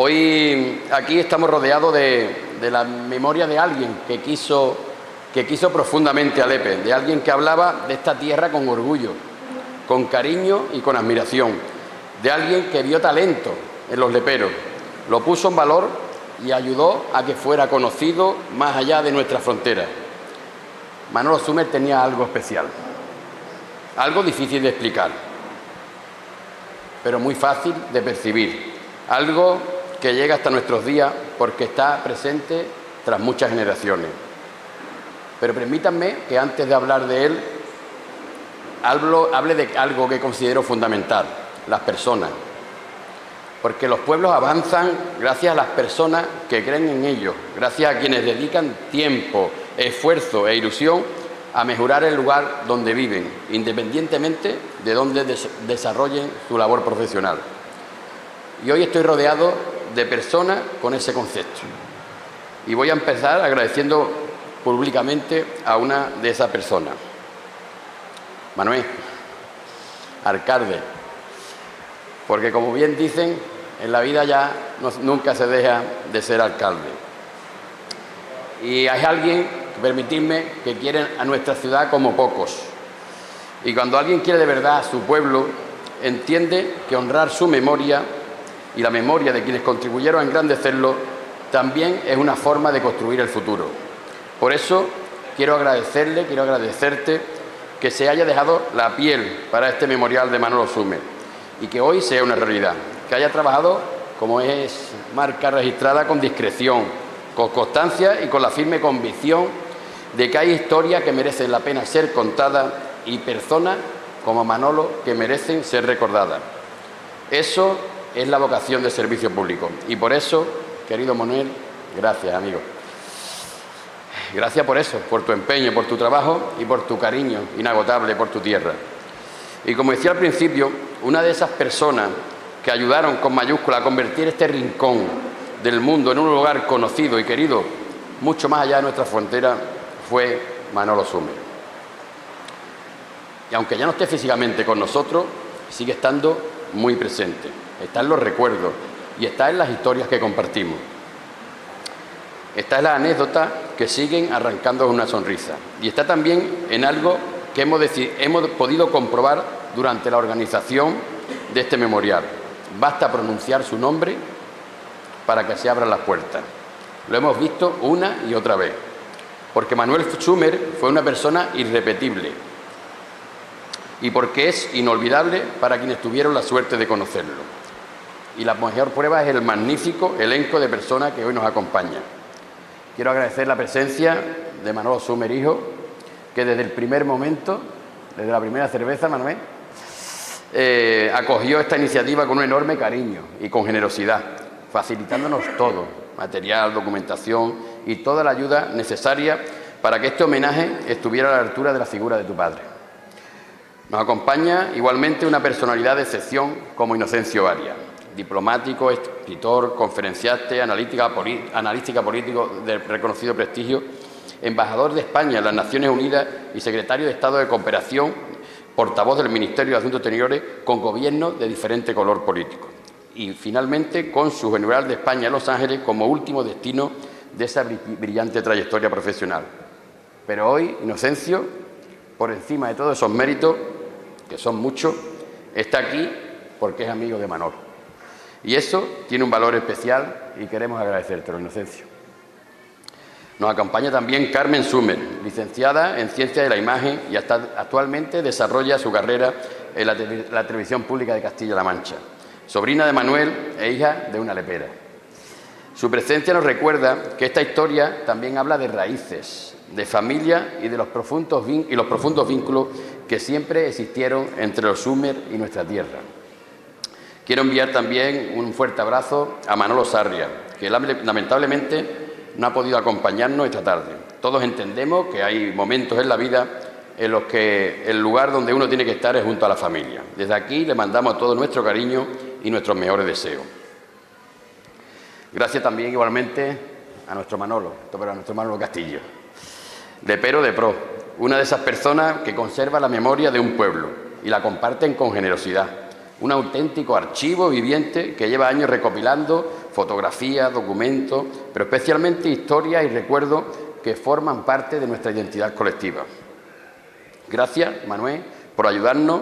Hoy aquí estamos rodeados de la memoria de alguien que quiso profundamente a Lepe, de alguien que hablaba de esta tierra con orgullo, con cariño y con admiración, de alguien que vio talento en los leperos, lo puso en valor y ayudó a que fuera conocido más allá de nuestras fronteras. Manolo Súmer tenía algo especial, algo difícil de explicar, pero muy fácil de percibir, algo que llega hasta nuestros días porque está presente tras muchas generaciones. Pero permítanme que antes de hablar de él, hable de algo que considero fundamental, las personas. Porque los pueblos avanzan gracias a las personas que creen en ellos, gracias a quienes dedican tiempo, esfuerzo e ilusión a mejorar el lugar donde viven, independientemente de dónde desarrollen su labor profesional. Y hoy estoy rodeado de personas con ese concepto. Y voy a empezar agradeciendo públicamente a una de esas personas. Manuel, alcalde, porque como bien dicen, en la vida ya nunca se deja de ser alcalde. Y hay alguien, permitidme, que quiere a nuestra ciudad como pocos. Y cuando alguien quiere de verdad a su pueblo, entiende que honrar su memoria y la memoria de quienes contribuyeron a engrandecerlo también es una forma de construir el futuro. Por eso quiero agradecerte que se haya dejado la piel para este memorial de Manolo Súmer y que hoy sea una realidad, que haya trabajado, como es marca registrada, con discreción, con constancia y con la firme convicción de que hay historias que merecen la pena ser contadas y personas como Manolo que merecen ser recordadas. Eso es la vocación de servicio público y por eso, querido Manuel, gracias, amigo. Gracias por eso, por tu empeño, por tu trabajo y por tu cariño inagotable por tu tierra. Y como decía al principio, una de esas personas que ayudaron con mayúscula a convertir este rincón del mundo en un lugar conocido y querido mucho más allá de nuestra frontera fue Manolo Súmer. Y aunque ya no esté físicamente con nosotros, sigue estando muy presente. Está en los recuerdos y está en las historias que compartimos. Está en las anécdotas que siguen arrancando una sonrisa. Y está también en algo que hemos podido comprobar durante la organización de este memorial. Basta pronunciar su nombre para que se abran las puertas. Lo hemos visto una y otra vez. Porque Manuel Súmer fue una persona irrepetible. Y porque es inolvidable para quienes tuvieron la suerte de conocerlo. Y la mejor prueba es el magnífico elenco de personas que hoy nos acompaña. Quiero agradecer la presencia de Manolo Súmer, hijo, que desde el primer momento, desde la primera cerveza, Manuel, acogió esta iniciativa con un enorme cariño y con generosidad, facilitándonos todo, material, documentación y toda la ayuda necesaria para que este homenaje estuviera a la altura de la figura de tu padre. Nos acompaña igualmente una personalidad de excepción como Inocencio Arias, diplomático, escritor, conferenciante, analítica político de reconocido prestigio, embajador de España en las Naciones Unidas y secretario de Estado de Cooperación, portavoz del Ministerio de Asuntos Exteriores con gobiernos de diferente color político. Y finalmente, cónsul general de España en Los Ángeles como último destino de esa brillante trayectoria profesional. Pero hoy, Inocencio, por encima de todos esos méritos, que son muchos, está aquí porque es amigo de Manolo. Y eso tiene un valor especial y queremos agradecértelo, Inocencio. Nos acompaña también Carmen Súmer, licenciada en Ciencias de la Imagen y actualmente desarrolla su carrera en la televisión pública de Castilla-La Mancha. Sobrina de Manuel e hija de una lepera. Su presencia nos recuerda que esta historia también habla de raíces, de familia y de los profundos vínculos que siempre existieron entre los Súmer y nuestra tierra. Quiero enviar también un fuerte abrazo a Manolo Sarria, que lamentablemente no ha podido acompañarnos esta tarde. Todos entendemos que hay momentos en la vida en los que el lugar donde uno tiene que estar es junto a la familia. Desde aquí le mandamos todo nuestro cariño y nuestros mejores deseos. Gracias también igualmente a nuestro Manolo Castillo, lepero de pro, una de esas personas que conserva la memoria de un pueblo y la comparten con generosidad. Un auténtico archivo viviente que lleva años recopilando fotografías, documentos, pero especialmente historias y recuerdos que forman parte de nuestra identidad colectiva. Gracias, Manuel, por ayudarnos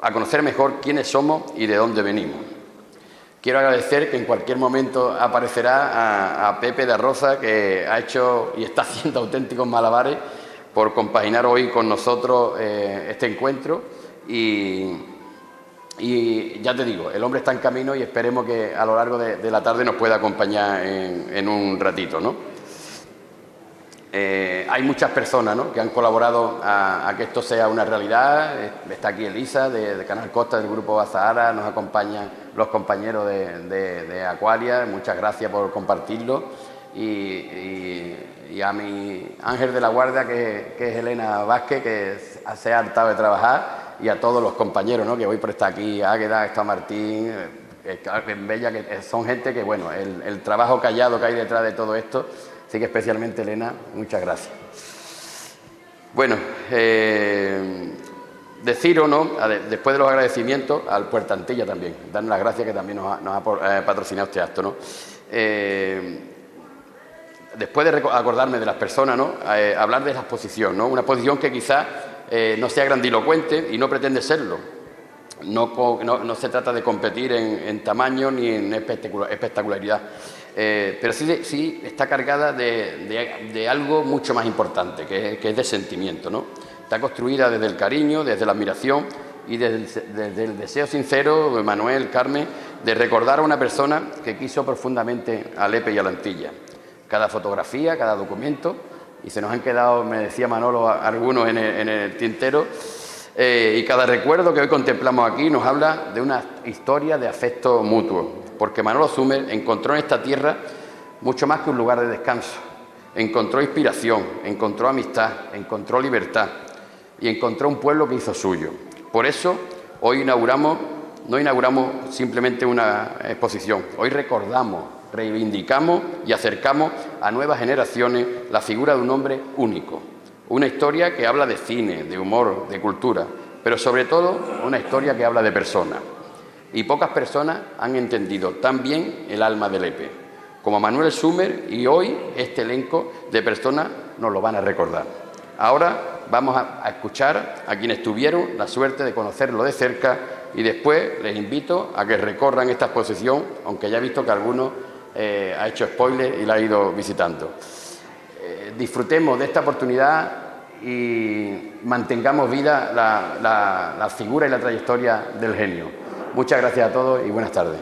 a conocer mejor quiénes somos y de dónde venimos. Quiero agradecer que en cualquier momento aparecerá a Pepe de Rosa, que ha hecho y está haciendo auténticos malabares por compaginar hoy con nosotros este encuentro. Y ya te digo, el hombre está en camino y esperemos que a lo largo de la tarde nos pueda acompañar en un ratito, ¿no? Hay muchas personas, ¿no?, que han colaborado a que esto sea una realidad. Está aquí Elisa de Canal Costa, del Grupo Azahara, nos acompañan los compañeros de Aqualia, muchas gracias por compartirlo, y a mi ángel de la guardia, que es Elena Vázquez, que se ha hartado de trabajar, y a todos los compañeros, ¿no?, que hoy por estar aquí, Águeda, está Martín, Bella, que son gente que, bueno, el trabajo callado que hay detrás de todo esto. Así que especialmente, Elena, muchas gracias. Bueno, deciros, ¿no?, después de los agradecimientos, al Puerta Antilla también, dar las gracias, que también nos ha patrocinado este acto, ¿no? Después de acordarme de las personas, ¿no?, hablar de la exposición, ¿no?, una exposición que quizás no sea grandilocuente y no pretende serlo. No se trata de competir en tamaño ni en espectacularidad. Pero sí está cargada de algo mucho más importante, que es de sentimiento, ¿no? Está construida desde el cariño, desde la admiración y desde el deseo sincero de Manuel, Carmen, de recordar a una persona que quiso profundamente a Lepe y a la Antilla. Cada fotografía, cada documento, y se nos han quedado, me decía Manolo, algunos en el tintero, y cada recuerdo que hoy contemplamos aquí nos habla de una historia de afecto mutuo, porque Manolo Sumer encontró en esta tierra mucho más que un lugar de descanso. Encontró inspiración, encontró amistad, encontró libertad y encontró un pueblo que hizo suyo. Por eso hoy no inauguramos simplemente una exposición, hoy recordamos, reivindicamos y acercamos a nuevas generaciones la figura de un hombre único. Una historia que habla de cine, de humor, de cultura, pero sobre todo una historia que habla de personas. Y pocas personas han entendido tan bien el alma de Lepe como Manuel Sumer, y hoy este elenco de personas nos lo van a recordar. Ahora vamos a escuchar a quienes tuvieron la suerte de conocerlo de cerca, y después les invito a que recorran esta exposición, aunque ya he visto que algunos ha hecho spoiler y la ha ido visitando. Disfrutemos de esta oportunidad y mantengamos viva la figura y la trayectoria del genio. Muchas gracias a todos y buenas tardes.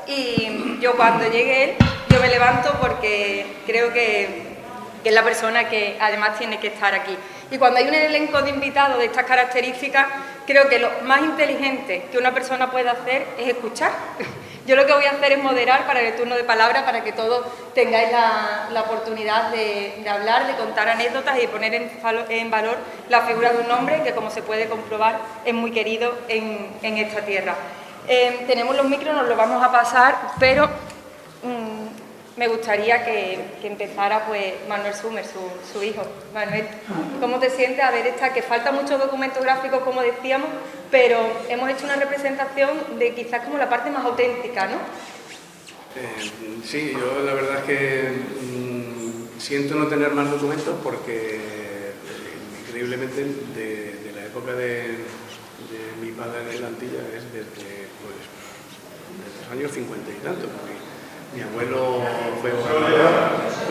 Y yo, cuando llegue él, yo me levanto porque creo que es la persona que además tiene que estar aquí. Y cuando hay un elenco de invitados de estas características, creo que lo más inteligente que una persona puede hacer es escuchar. Yo lo que voy a hacer es moderar para el turno de palabra, para que todos tengáis la oportunidad de hablar, de contar anécdotas y de poner en valor la figura de un hombre que, como se puede comprobar, es muy querido en esta tierra. Tenemos los micros, nos los vamos a pasar, pero me gustaría que empezara pues Manuel Sumer, su hijo. Manuel, ¿cómo te sientes? A ver, que falta muchos documentos gráficos, como decíamos, pero hemos hecho una representación de quizás como la parte más auténtica, ¿no? Sí, yo la verdad es que siento no tener más documentos porque increíblemente de la época de mi padre en la Antilla es desde los años 50 y tanto, porque mi abuelo fue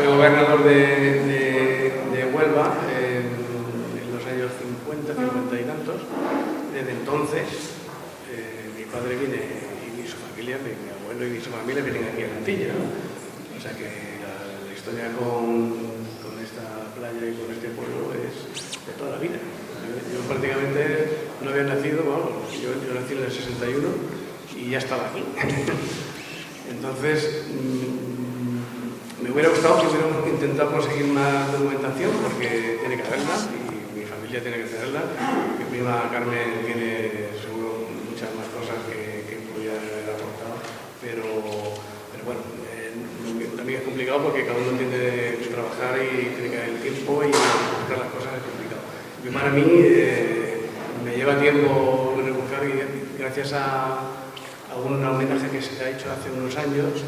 gobernador de Huelva en los años 50, 50 y tantos. Desde entonces padre viene y su familia, mi abuelo y su familia vienen aquí a Cantilla, ¿no? O sea que la historia con esta playa y con este pueblo es de toda la vida. Yo prácticamente no había nacido, bueno, yo nací en el 61 y ya estaba aquí. Entonces, me hubiera gustado que hubiéramos intentado conseguir más documentación porque tiene que haberla y mi familia tiene que tenerla. Mi prima Carmen tiene seguro muchas más cosas que podría haber aportado, pero bueno, también es complicado porque cada uno tiene que trabajar y tiene que haber el tiempo y buscar las cosas es complicado. Y para mí me lleva tiempo rebuscar y gracias a un homenaje que se ha hecho hace unos años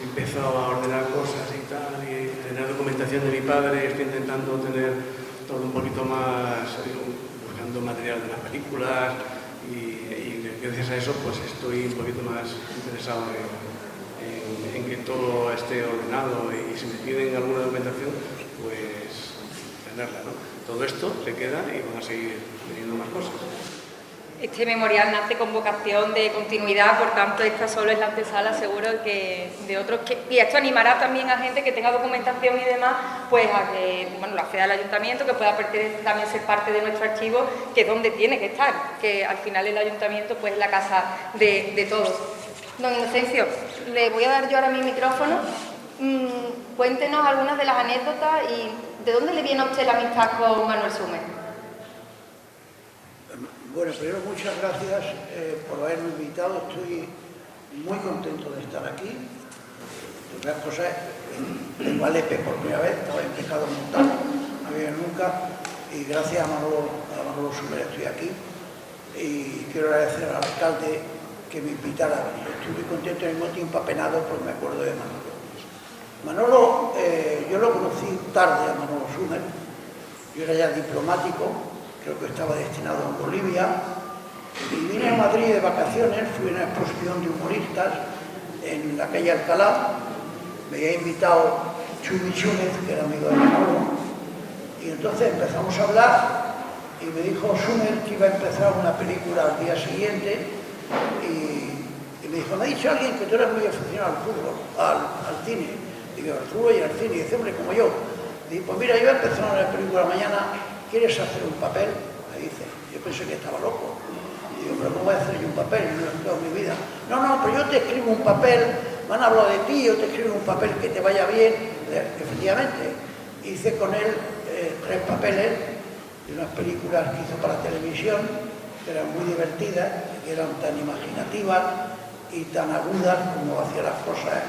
empezó a ordenar cosas y tal, y tener documentación de mi padre, estoy intentando tener todo un poquito más, buscando material de las películas y gracias a eso pues estoy un poquito más interesado en que todo esté ordenado y si me piden alguna documentación pues tenerla, ¿no? Todo esto se queda y van a seguir viniendo más cosas. Este memorial nace con vocación de continuidad, por tanto esta solo es la antesala seguro que de otros y esto animará también a gente que tenga documentación y demás, pues a que bueno, lo acceda al ayuntamiento, que pueda también ser parte de nuestro archivo, que es donde tiene que estar, que al final el ayuntamiento pues es la casa de todos. Don Inocencio, le voy a dar yo ahora mi micrófono. Cuéntenos algunas de las anécdotas y ¿de dónde le viene a usted la amistad con Manuel Sumer? Bueno, primero muchas gracias por haberme invitado, estoy muy contento de estar aquí. Otras cosas, vengo a Lepe por primera vez, estaba en Pescado Montano, no había nunca, y gracias a Manolo Sumer estoy aquí. Y quiero agradecer al alcalde que me invitara a venir. Estoy muy contento y al mismo tiempo apenado porque me acuerdo de Manolo. Manolo, yo lo conocí tarde a Manolo Sumer, yo era ya diplomático. Creo que estaba destinado a Bolivia, y vine a Madrid de vacaciones, fui a una exposición de humoristas en la calle Alcalá, me había invitado Chumi Chúnez, que era amigo de Manolo, y entonces empezamos a hablar, y me dijo Sumer que iba a empezar una película al día siguiente, y me dijo, me ha dicho alguien que tú eres muy aficionado al fútbol, al cine, digo, al fútbol y al cine, y dice, hombre, como yo. Digo, pues mira, yo voy a empezar una película mañana, ¿quieres hacer un papel? Me dice, yo pensé que estaba loco. Y digo, pero ¿cómo voy a hacer yo un papel? No he estudiado mi vida. No, pero yo te escribo un papel, me han hablado de ti, yo te escribo un papel que te vaya bien. Efectivamente, hice con él 3 papeles de unas películas que hizo para televisión, que eran muy divertidas, que eran tan imaginativas y tan agudas como hacía las cosas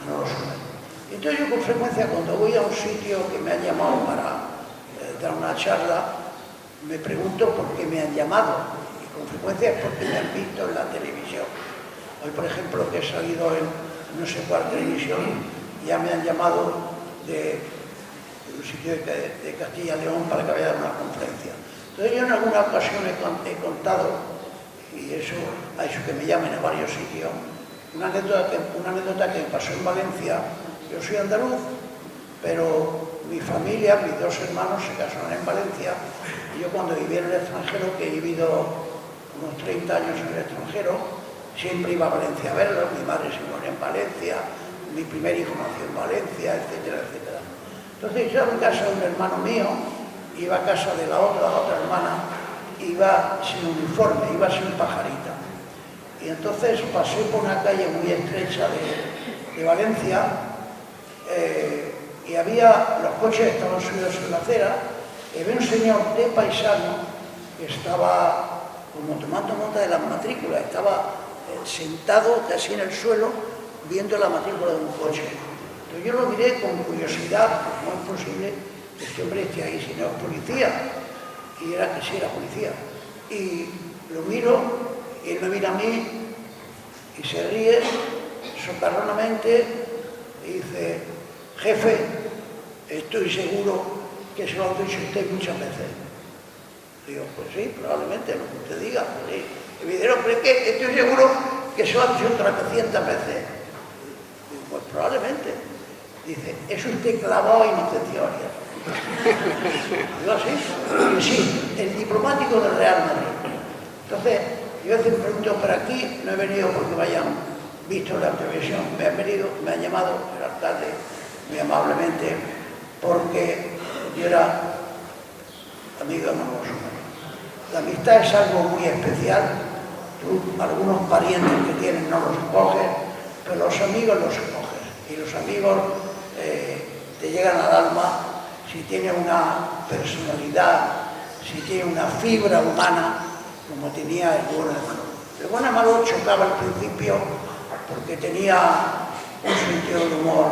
Manolo Sumer. Entonces yo con frecuencia cuando voy a un sitio que me han llamado para dar una charla, me pregunto por qué me han llamado y con frecuencia es porque me han visto en la televisión. Hoy, por ejemplo, que he salido en no sé cuál televisión, ya me han llamado de un sitio de Castilla y León para que vaya a dar una conferencia. Entonces yo en alguna ocasión he contado, y eso ha hecho que me llamen a varios sitios, una anécdota que me pasó en Valencia. Yo soy andaluz, pero mi familia, mis 2 hermanos se casaron en Valencia y yo cuando viví en el extranjero, que he vivido unos 30 años en el extranjero, siempre iba a Valencia a verlos, mi madre se murió en Valencia, mi primer hijo nació en Valencia, etcétera, etcétera. Entonces yo iba a casa de un hermano mío, iba a casa de la otra hermana, iba sin uniforme, iba sin pajarita. Y entonces pasé por una calle muy estrecha de Valencia, y los coches estaban subidos en la acera, y había un señor de paisano que estaba como tomando nota de las matrículas, estaba sentado casi en el suelo viendo la matrícula de un coche. Entonces yo lo miré con curiosidad, ¿cómo es posible que este hombre esté ahí si no es policía? Y era que sí, era policía. Y lo miro, y él me mira a mí, y se ríe socarronamente, y dice, jefe, estoy seguro que se lo han dicho usted muchas veces. Digo, pues sí, probablemente, lo que usted diga, pues sí. Y me dijeron, pero es que estoy seguro que se lo han dicho 300 veces. Digo, pues probablemente. Dice, es usted clavado a inocencias. Digo, así, y sí, el diplomático del Real Madrid. Entonces, Yo a veces pregunto, por aquí no he venido porque me hayan visto la televisión, me han llamado el alcalde muy amablemente porque yo era amigo de Manolo Sumer. La amistad es algo muy especial. Tú, algunos parientes que tienes no los escoges, pero los amigos los escoges. Y los amigos te llegan al alma si tiene una personalidad, si tiene una fibra humana, como tenía el bueno de Manolo. El bueno de Manolo chocaba al principio porque tenía un sentido de humor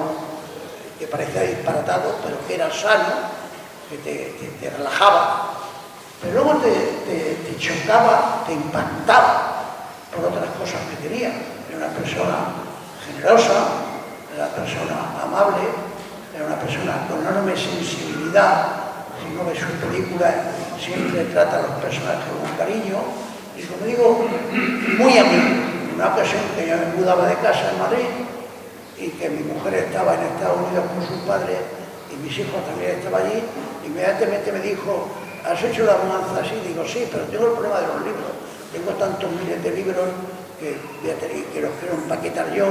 que parecía disparatado, pero que era sano, que te relajaba, pero luego te chocaba, te impactaba por otras cosas que tenía. Era una persona generosa, era una persona amable, era una persona con enorme sensibilidad. Si no ves sus películas, siempre trata a los personajes con cariño y, como digo, muy amigo. En una ocasión que yo me mudaba de casa en Madrid y que mi mujer estaba en Estados Unidos con sus padres y mis hijos también estaban allí, inmediatamente me dijo: ¿has hecho la mudanza así? Digo, sí, pero tengo el problema de los libros. Tengo tantos miles de libros que los quiero empaquetar yo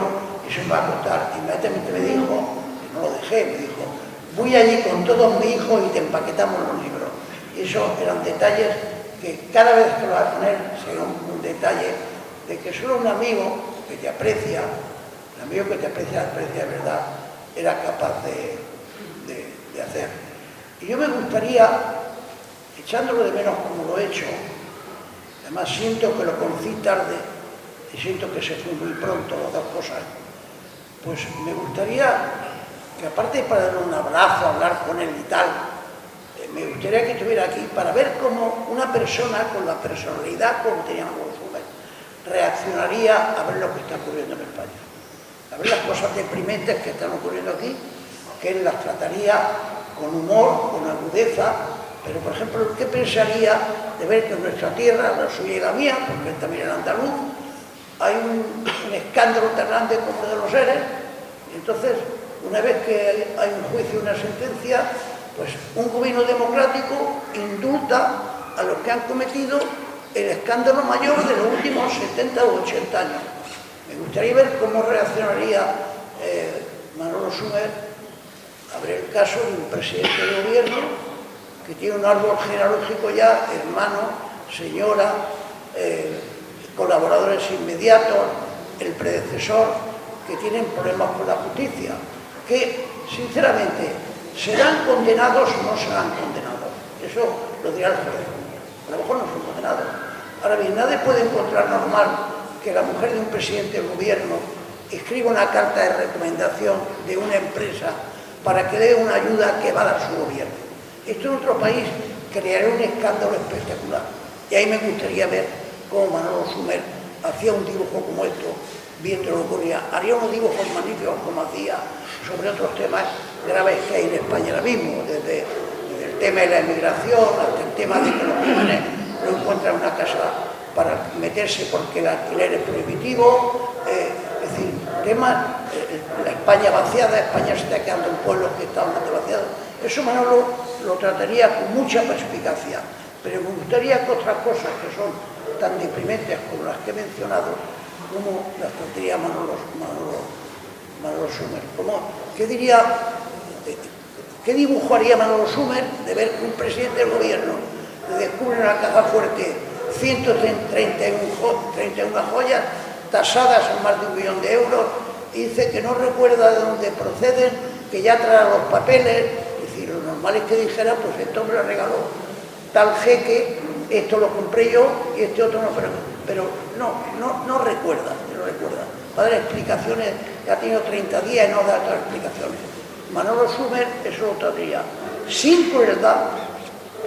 y se me va a costar. Inmediatamente me dijo, y no lo dejé, me dijo: voy allí con todos mis hijos y te empaquetamos los libros. Y esos eran detalles que cada vez que lo vas a poner será un detalle de que solo un amigo que te aprecia, un amigo que te aprecia de verdad, era capaz de hacer. Y yo me gustaría, echándolo de menos como lo he hecho, además siento que lo conocí tarde y siento que se fue muy pronto las dos cosas, pues me gustaría que, aparte de para darle un abrazo, hablar con él y tal, me gustaría que estuviera aquí para ver cómo una persona con la personalidad como tenía Manolo Sumer reaccionaría a ver lo que está ocurriendo en España, a ver las cosas deprimentes que están ocurriendo aquí, que él las trataría con humor, con agudeza. Pero, por ejemplo, ¿qué pensaría de ver que en nuestra tierra, la suya y la mía, porque él también era andaluz, hay un escándalo tan grande como el de los seres? Y entonces, una vez que hay un juicio, una sentencia, pues un gobierno democrático indulta a los que han cometido el escándalo mayor de los últimos 70 o 80 años. Me gustaría ver cómo reaccionaría Manolo Sumer a ver el caso de un presidente de gobierno que tiene un árbol genealógico ya, hermano, señora, colaboradores inmediatos, el predecesor, que tienen problemas con la justicia, que, sinceramente, ¿serán condenados o no serán condenados? Eso lo dirá el juez. A lo mejor no son condenados. Ahora bien, nadie puede encontrar normal que la mujer de un presidente del gobierno escriba una carta de recomendación de una empresa para que dé una ayuda que va a dar su gobierno. Esto en otro país crearía un escándalo espectacular. Y ahí me gustaría ver cómo Manolo Sumer hacía un dibujo como esto, viendo lo que ocurría. Haría unos dibujos magníficos como hacía sobre otros temas graves que hay en España ahora mismo, desde el tema de la emigración hasta el tema de que los jóvenes no encuentran una casa para meterse porque el alquiler es prohibitivo, es decir, temas, la España vaciada, España se está quedando en pueblos que están bastante vaciados. Eso Manolo lo trataría con mucha perspicacia, pero me gustaría que otras cosas que son tan deprimentes como las que he mencionado, como las trataría Manolo Sumer. ¿Qué dibujo haría Manolo Sumer de ver que un presidente del gobierno le descubre en la caja fuerte 131 joyas tasadas en más de 1 millón de euros y dice que no recuerda de dónde proceden, que ya trae los papeles? Es decir, lo normal es que dijera, pues este hombre le regaló tal jeque, esto lo compré yo y este otro no, pero no recuerda, va a dar explicaciones, ya ha tenido 30 días y no da otras explicaciones. Manolo Sumer eso lo trataría sin crueldad,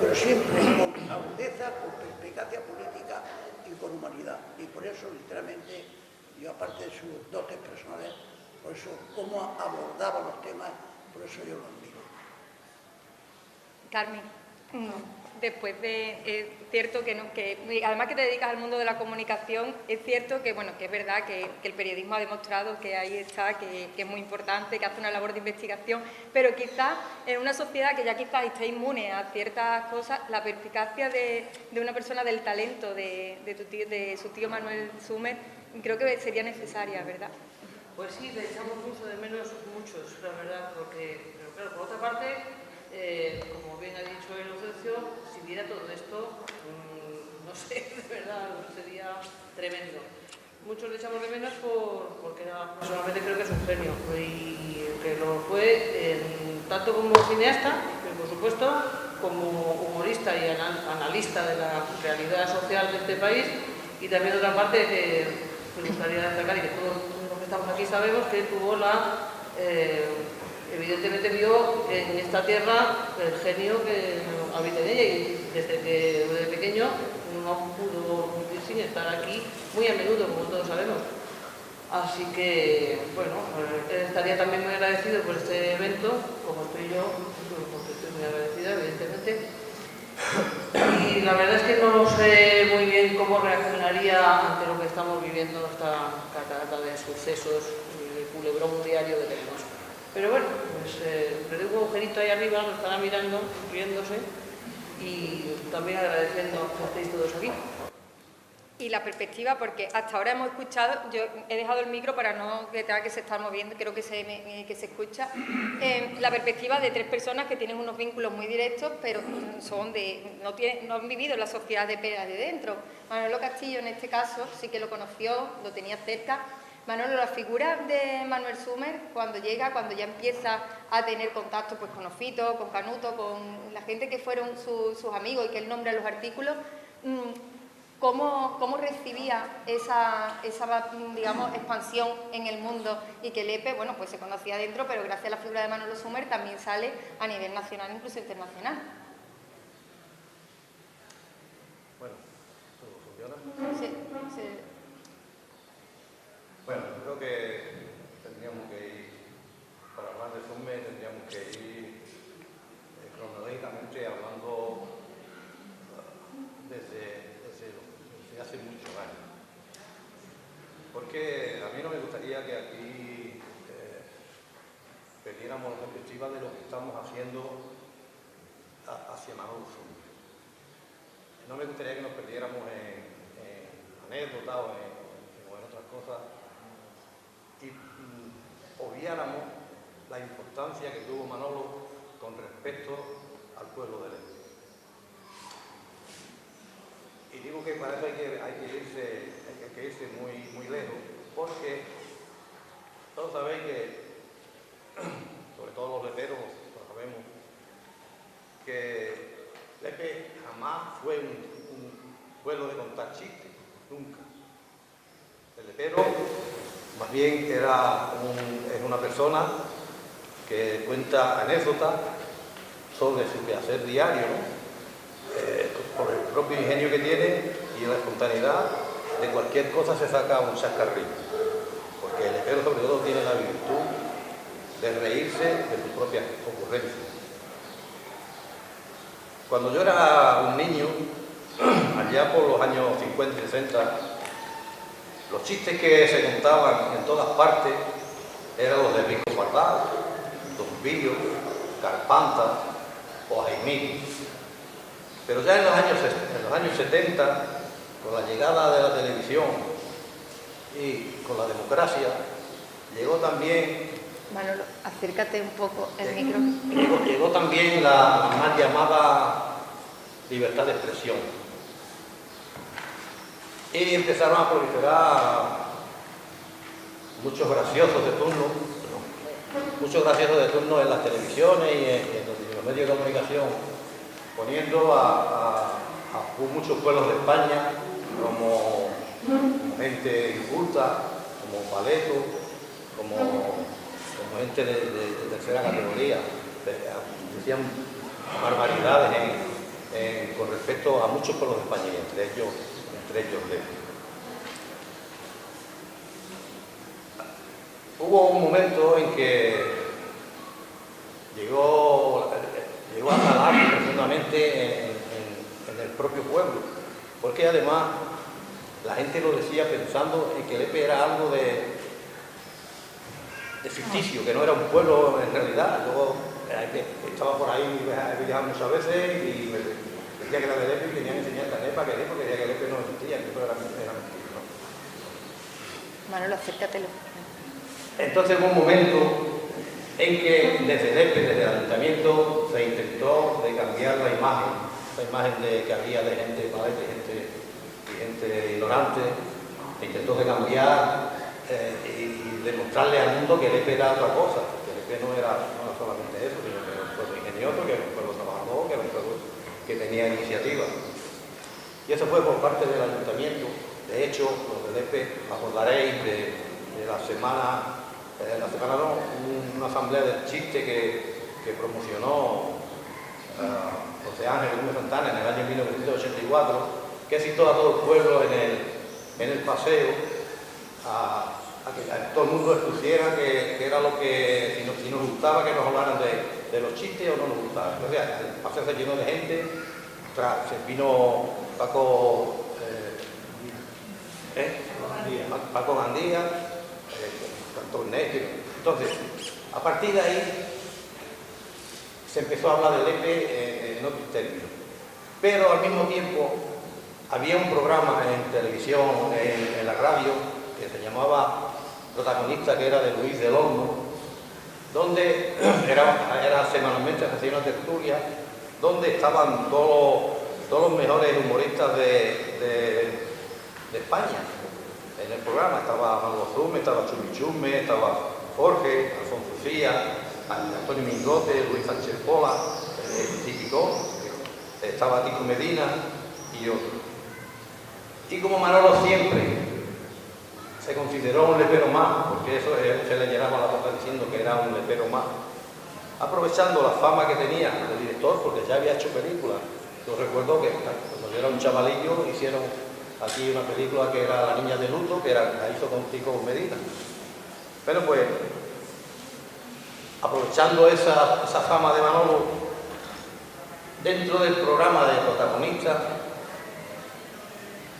pero siempre con agudeza, con perspicacia política y con humanidad. Y por eso, literalmente, yo, aparte de sus dotes personales, por eso cómo abordaba los temas, por eso yo lo admiro. Carmen. después de... Es cierto que, además que te dedicas al mundo de la comunicación, es cierto que, bueno, que es verdad que el periodismo ha demostrado que ahí está, que es muy importante, que hace una labor de investigación, pero quizás en una sociedad que ya quizás esté inmune a ciertas cosas, la perspicacia de una persona, del talento de su tío Manuel Sumer, creo que sería necesaria, ¿verdad? Pues sí, le echamos mucho de menos muchos, la verdad, porque, pero claro, por otra parte, como bien ha dicho el Lucencio, si viera todo esto, no sé, de verdad, sería tremendo. Muchos le echamos de menos porque personalmente creo que es un genio, y que lo fue tanto como cineasta, que por supuesto, como humorista y analista de la realidad social de este país, y también de otra parte que me gustaría destacar, y que todos estamos aquí sabemos, que tuvo evidentemente vio en esta tierra el genio que habita en ella, y desde pequeño no pudo vivir sin estar aquí muy a menudo, como todos sabemos. Así que, bueno, estaría también muy agradecido por este evento, como estoy yo, porque estoy muy agradecida, evidentemente. Y la verdad es que no sé muy bien cómo reaccionaría ante lo que estamos viviendo, esta catarata de sucesos y el culebrón diario que tenemos. Pero bueno, pues le doy un agujerito ahí arriba, nos estará mirando, riéndose, y también agradeciendo que estéis todos aquí. Y la perspectiva, porque hasta ahora hemos escuchado, yo he dejado el micro para no que tenga que se estar moviendo, creo que se escucha, la perspectiva de tres personas que tienen unos vínculos muy directos, pero no han vivido en la sociedad de Pera de dentro. Manolo Castillo, en este caso, sí que lo conoció, lo tenía cerca. Manolo, la figura de Manuel Sumer, cuando ya empieza a tener contacto pues, con Ofito, con Canuto, con la gente que fueron sus amigos y que él nombra en los artículos, ¿cómo recibía esa digamos, expansión en el mundo? Y que Lepe, bueno, pues se conocía dentro, pero gracias a la figura de Manolo Sumer también sale a nivel nacional, incluso internacional. Bueno, ¿todo funciona? Sí. Bueno, creo que tendríamos que ir, para hablar de Sumer, tendríamos que ir cronológicamente hablando desde hace muchos años. Porque a mí no me gustaría que aquí perdiéramos la perspectiva de lo que estamos haciendo hacia Manolo Sumer. No me gustaría que nos perdiéramos en anécdotas o en otras cosas y obviáramos la importancia que tuvo Manolo con respecto al pueblo de Lepe. Y digo que para eso hay que irse muy lejos, porque todos sabéis que, sobre todo los leperos, lo sabemos, que Lepe jamás fue un pueblo de contar chistes, nunca. El lepero, más bien, es una persona que cuenta anécdotas sobre su quehacer diario, ¿no? Por el propio ingenio que tiene y la espontaneidad, de cualquier cosa se saca un chascarrillo, porque el lepero sobre todo tiene la virtud de reírse de sus propias ocurrencias. Cuando yo era un niño, allá por los años 50 y 60, los chistes que se contaban en todas partes eran los de Rico Guardado, Don Pío, Carpanta o Jaimito. Pero ya en los años 70, con la llegada de la televisión y con la democracia, llegó también... Manolo, acércate un poco el micro. Llegó también la mal llamada libertad de expresión. Y empezaron a proliferar muchos graciosos de turno en las televisiones y en los medios de comunicación, poniendo a muchos pueblos de España como gente inculta, como paletos, como gente de tercera categoría. Decían barbaridades con respecto a muchos pueblos de España, y entre ellos Lepe. Hubo un momento en que llegó a calar profundamente en porque además la gente lo decía pensando en que Lepe era algo de ficticio, que no era un pueblo en realidad. Luego estaba por ahí viajando muchas veces y me decía que era de Lepe y tenía que enseñar a Lepe, porque decía que Lepe no existía, que eso era mentira, ¿no? Manolo, acércatelo. Entonces hubo un momento en que desde Lepe, desde el ayuntamiento, se intentó de cambiar la imagen que había de gente maleta y gente ignorante, se intentó de cambiar y demostrarle al mundo que Lepe era otra cosa, que Lepe no era solamente eso, sino que era un pueblo ingenioso, que era un pueblo trabajador, que era un pueblo que tenía iniciativa. Y eso fue por parte del ayuntamiento. De hecho, los de Lepe, acordaréis de la semana no, una asamblea del chiste que promocionó José Ángel Gómez Santana en el año 1984, que citó a todo el pueblo en el paseo a que todo el mundo expusiera que era lo que, si nos gustaba que nos hablaran de los chistes o no nos gustaba. Entonces el paseo se llenó de gente, se vino Paco Gandía, Cantón Néstor. Entonces, a partir de ahí se empezó a hablar de Lepe en otros términos. Pero al mismo tiempo había un programa en televisión, en la radio, que se llamaba Protagonista, que era de Luis del Olmo, donde era semanalmente, hacía una tertulia, donde estaban todos los mejores humoristas de España. En el programa estaba Manolo Zume, estaba Chumichume, estaba Jorge, Alfonso Cía, Antonio Mingote, Luis Sánchez Pola, típico, estaba Tico Medina y otros. Y como Manolo siempre se consideró un lepero más, porque eso se le llenaba la boca diciendo que era un lepero más, aprovechando la fama que tenía de director, porque ya había hecho películas. Yo recuerdo que cuando yo era un chavalillo hicieron aquí una película que era La Niña de Luto, que la hizo con Tico Medina. Pero pues, aprovechando esa fama de Manolo, dentro del programa de Protagonista,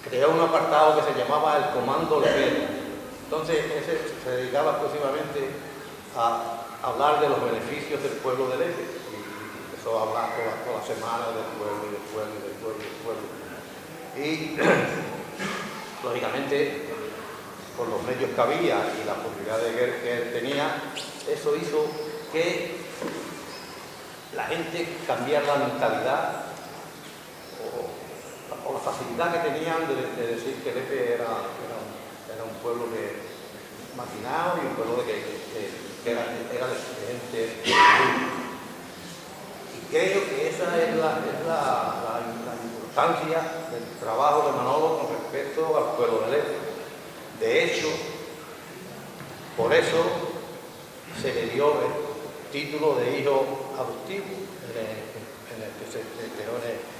creó un apartado que se llamaba El Comando Lepero. Entonces, ese se dedicaba exclusivamente a hablar de los beneficios del pueblo de Lepe. Y empezó a hablar toda la semana del pueblo y del pueblo y del pueblo y del pueblo. Y, lógicamente, con los medios que había y las posibilidades que él tenía, eso hizo que la gente cambiara la mentalidad o la facilidad que tenían de decir que Lepe era un pueblo maquinado y un pueblo que era de gente. Y creo que esa es la importancia del trabajo de Manolo con respecto al pueblo de Lepe. De hecho, por eso se le dio el título de hijo adoptivo en el que se creó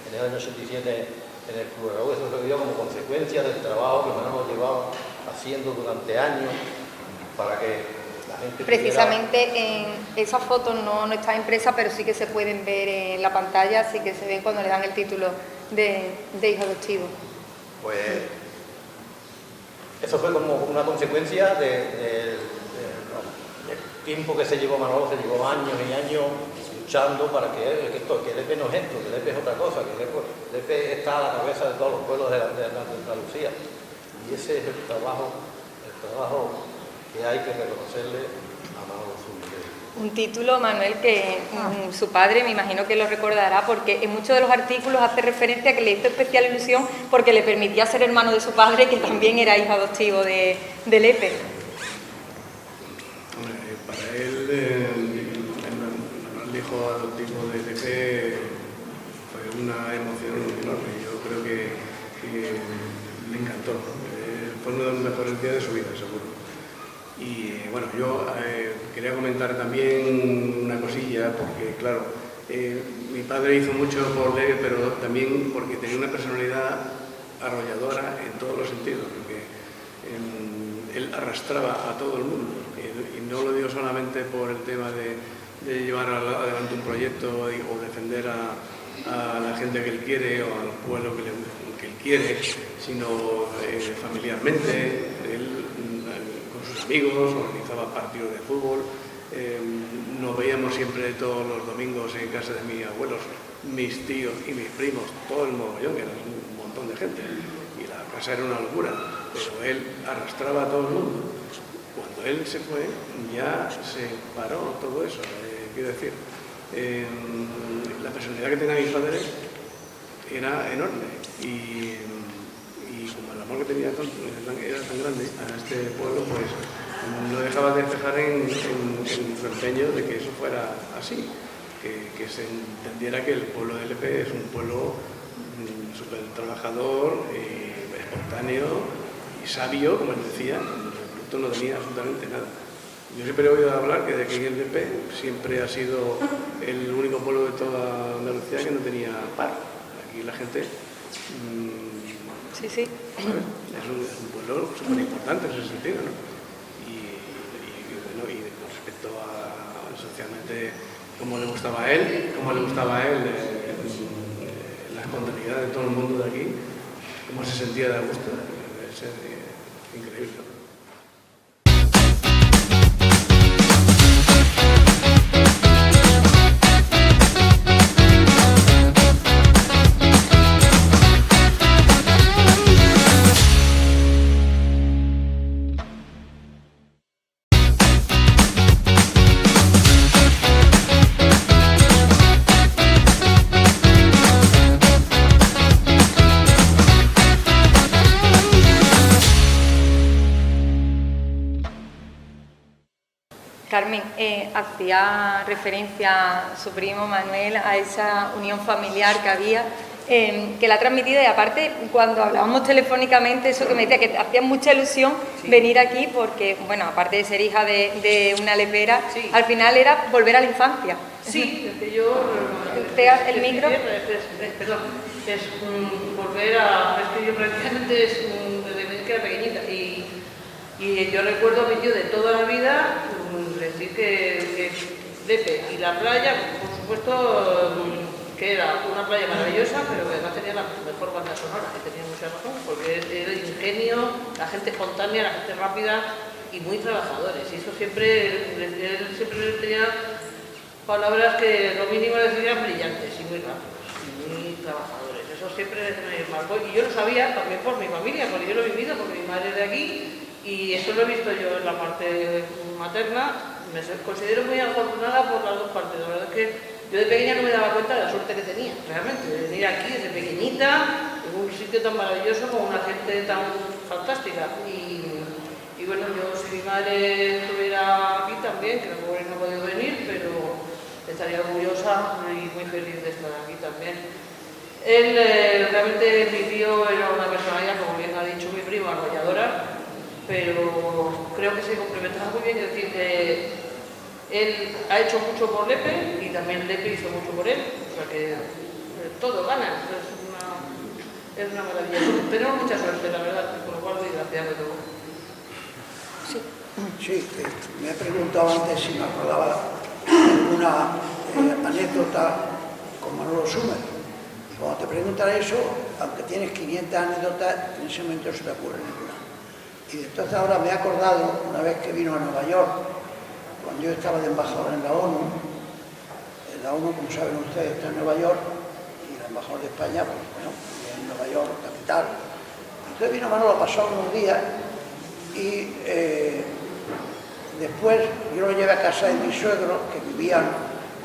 en el año 87 en el Club Raúl. Eso se dio como consecuencia del trabajo que Manolo llevaba haciendo durante años para que la gente precisamente en esa foto no está impresa, pero sí que se pueden ver en la pantalla, así que se ven cuando le dan el título de hijo adoptivo. Pues eso fue como una consecuencia del tiempo que se llevó Manolo, se llevó años y años luchando para que Lepe no es esto, que Lepe es otra cosa, que Lepe está a la cabeza de todos los pueblos de Andalucía. Y ese es el trabajo que hay que reconocerle a Manolo Zume. Un título, Manuel, que su padre me imagino que lo recordará, porque en muchos de los artículos hace referencia a que le hizo especial ilusión porque le permitía ser hermano de su padre, que también era hijo adoptivo de Lepe. Para él, el hijo adoptivo de Lepe fue una emoción enorme. Yo creo que le encantó. Fue uno de los mejores días de su vida, seguro. Y bueno, yo quería comentar también una cosilla, porque claro, mi padre hizo mucho por Lepe, pero también porque tenía una personalidad arrolladora en todos los sentidos, porque él arrastraba a todo el mundo, y no lo digo solamente por el tema de llevar adelante un proyecto o defender a la gente que él quiere o al pueblo que él quiere, sino familiarmente. Él con sus amigos organizaba partidos de fútbol. Nos veíamos siempre todos los domingos en casa de mis abuelos, mis tíos y mis primos, todo el mogollón, que era un montón de gente, y la casa era una locura, pero él arrastraba a todo el mundo. Cuando él se fue, ya se paró todo eso, quiero decir, la personalidad que tenía mi padre era enorme, y como el amor que tenía era tan grande a este pueblo, pues no dejaba de despejar en su empeño de que eso fuera así, que se entendiera que el pueblo de Lepe es un pueblo súper trabajador, espontáneo y sabio, como él decía. El producto no tenía absolutamente nada. Yo siempre he oído hablar que de aquí en Lepe siempre ha sido el único pueblo de toda Andalucía que no tenía paro. Aquí la gente... Sí, sí. Es un pueblo súper importante en ese sentido, ¿no? Y con respecto a socialmente cómo le gustaba a él, la espontaneidad de todo el mundo de aquí, cómo se sentía de gusto, es increíble. Carmen, hacía referencia su primo Manuel a esa unión familiar que había, que la ha transmitido, y aparte cuando hablábamos telefónicamente, eso que me decía, que hacía mucha ilusión venir aquí porque, bueno, aparte de ser hija de una lepera, al final era volver a la infancia. Sí, es que yo... El micro. Perdón, es volver a... Es que yo prácticamente es desde que era pequeñita y yo recuerdo a mi tío de toda la vida decir que Lepe y la playa, por supuesto, que era una playa maravillosa, pero que además tenía la mejor banda sonora, que tenía mucha razón, porque era el ingenio, la gente espontánea, la gente rápida y muy trabajadores. Y eso siempre, él siempre tenía palabras que lo mínimo decían brillantes y muy rápidos y muy trabajadores. Eso siempre me marcó, y yo lo sabía también por mi familia, porque yo lo he vivido, porque mi madre es de aquí. Y eso lo he visto yo en la parte materna. Me considero muy afortunada por las dos partes. La verdad es que yo de pequeña no me daba cuenta de la suerte que tenía, realmente, de venir aquí desde pequeñita, en un sitio tan maravilloso, con una gente tan fantástica. Y bueno, yo si mi madre estuviera aquí también, que no ha podido venir, pero estaría orgullosa y muy feliz de estar aquí también. Él, realmente mi tío era una personalidad, como bien ha dicho mi primo, arrolladora, pero creo que se complementaba muy bien. Es decir, él ha hecho mucho por Lepe y también Lepe hizo mucho por él, o sea que todo gana, es una maravilla. Tenemos mucha suerte, la verdad, por lo cual doy gracias de todo. Sí, me he preguntado antes si me acordaba alguna anécdota con Manolo Sumer. Y cuando te preguntan eso, aunque tienes 500 anécdotas, en ese momento se te ocurre ninguna. Y entonces ahora me he acordado, una vez que vino a Nueva York, cuando yo estaba de embajador en la ONU. La ONU, como saben ustedes, está en Nueva York, y el embajador de España, pues bueno, en Nueva York, capital. Entonces vino Manolo, pasó unos días, y después yo lo llevé a casa de mis suegros, que vivían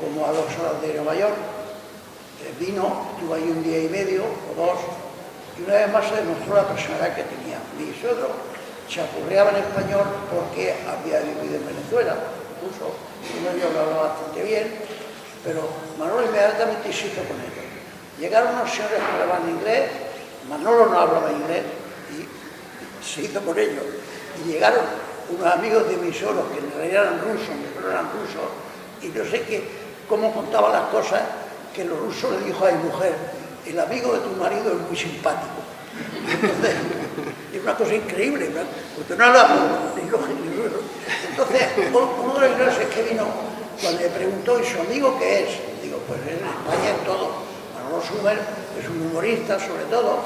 como a 2 horas de Nueva York. Vino, estuvo ahí un día y medio o 2, y una vez más se demostró la personalidad que tenía. Mi suegro se apurreaba en español porque había vivido en Venezuela, incluso uno de ellos lo hablaba bastante bien, pero Manolo inmediatamente se hizo con ellos. Llegaron unos señores que hablaban inglés, Manolo no hablaba inglés y se hizo con ellos. Y llegaron unos amigos de mis suegros que en realidad eran rusos, y no sé cómo contaban las cosas, que el ruso le dijo a mi mujer: el amigo de tu marido es muy simpático. Entonces, es una cosa increíble, porque no hablamos ni lógico ni ruso. Entonces, uno de los ingleses que vino cuando me preguntó, ¿y su amigo qué es? Digo, pues en España es todo. Manolo Sumer es un humorista sobre todo,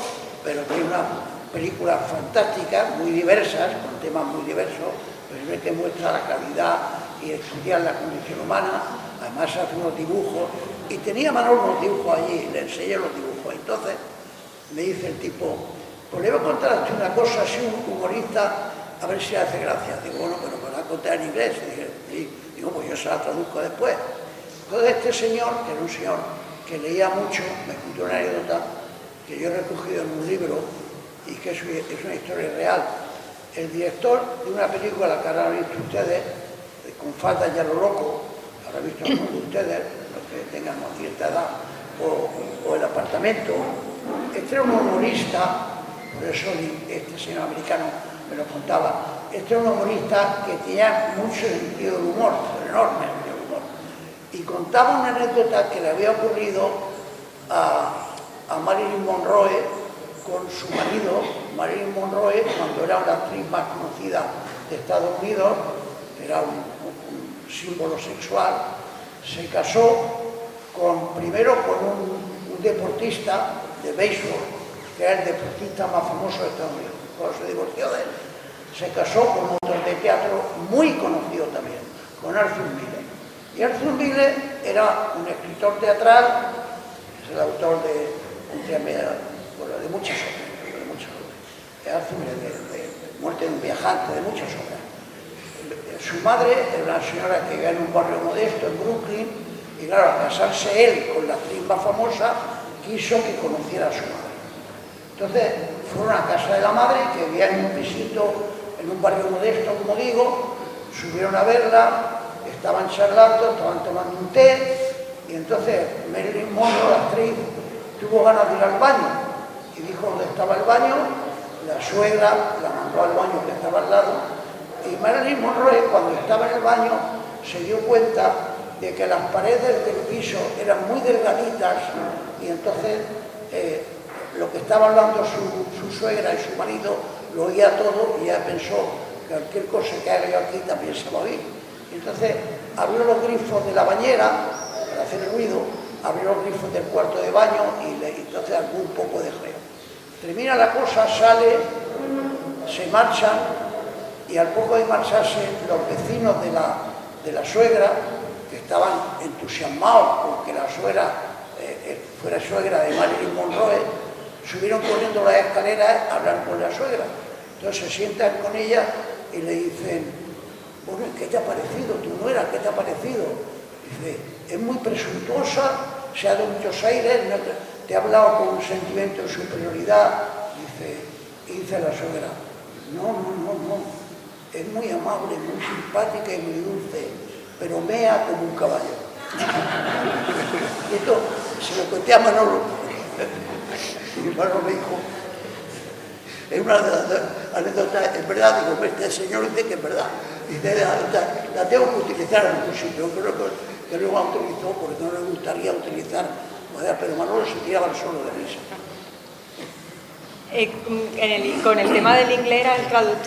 pero tiene unas películas fantásticas, muy diversas, con temas muy diversos, pues ve que muestra la calidad y estudiar la condición humana, además hace unos dibujos, y tenía Manolo unos dibujos allí, le enseñé los dibujos. Entonces me dice el tipo, pues le voy a contar a usted una cosa, así un humorista, a ver si le hace gracia. Digo, bueno, pero me la va a contar en inglés. Y digo, pues yo se la traduzco después. Entonces este señor, que era un señor que leía mucho, me contó una anécdota que yo he recogido en un libro y que es una historia real. El director de una película que ahora han visto ustedes, Con falda ya lo loco, habrá visto algunos de ustedes, los que tengan cierta edad, o El apartamento. Este era un humorista, por eso este señor americano me lo contaba, este era un humorista que tenía mucho sentido del humor, enorme sentido del humor. Y contaba una anécdota que le había ocurrido a Marilyn Monroe con su marido. Marilyn Monroe, cuando era una actriz más conocida de Estados Unidos, era un símbolo sexual, se casó primero con un deportista de béisbol, que era el deportista más famoso de Estados Unidos. Cuando se divorció de él, se casó con un autor de teatro muy conocido también, con Arthur Miller. Y Arthur Miller era un escritor teatral, es el autor de muchas obras, Arthur Miller, de Muerte de un viajante, de muchas obras. Su madre era una señora que vivía en un barrio modesto en Brooklyn, y claro, al casarse él con la actriz más famosa, quiso que conociera a su madre. Entonces fueron a casa de la madre, que vivía en un pisito, en un barrio modesto, como digo, subieron a verla, estaban charlando, estaban tomando un té, y entonces Marilyn Monroe, la actriz, tuvo ganas de ir al baño, y dijo dónde estaba el baño, la suegra la mandó al baño que estaba al lado, y Marilyn Monroe, cuando estaba en el baño, se dio cuenta de que las paredes del piso eran muy delgaditas, y entonces lo que estaba hablando su suegra y su marido lo oía todo, y ella pensó que cualquier cosa que haga yo aquí también se va a oír. Entonces abrió los grifos de la bañera para hacer ruido, abrió los grifos del cuarto de baño y entonces armó un poco de reo. Termina la cosa, sale, se marchan, y al poco de marcharse los vecinos de la suegra, que estaban entusiasmados porque la suegra fuera suegra de Marilyn Monroe, subieron corriendo las escaleras a hablar con la suegra. Entonces se sientan con ella y le dicen, bueno, ¿qué te ha parecido? Tu nuera, ¿qué te ha parecido? Dice, es muy presuntuosa, se ha dado muchos aires, te ha hablado con un sentimiento de superioridad. Y dice la suegra, no, es muy amable, muy simpática y muy dulce, pero mea como un caballo. Y esto se lo conté a Manolo. Y Manolo me dijo, es una anécdota, es verdad, digo, este señor dice que es verdad. Dice, la tengo que utilizar en algún sitio, creo que no la utilizó porque no le gustaría utilizar, pero Manolo se tiraba al suelo de risa. Con el tema del inglés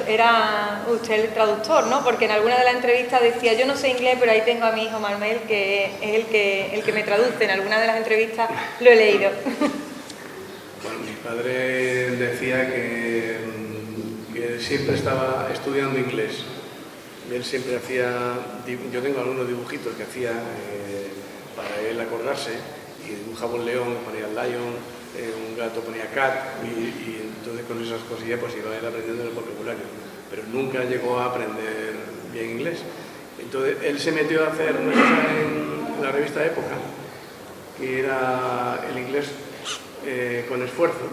era usted el traductor, ¿no? Porque en alguna de las entrevistas decía, yo no sé inglés, pero ahí tengo a mi hijo Marmel, que es el que me traduce. En alguna de las entrevistas lo he leído. Bueno, mi padre decía que siempre estaba estudiando inglés. Él siempre hacía, yo tengo algunos dibujitos que hacía para él acordarse, y dibujaba un león, ponía el lion, un gato ponía cat, y entonces con esas cosillas pues iba a ir aprendiendo el vocabulario, pero nunca llegó a aprender bien inglés. Entonces él se metió a hacer una cosa en la revista Época, que era el inglés con esfuerzo.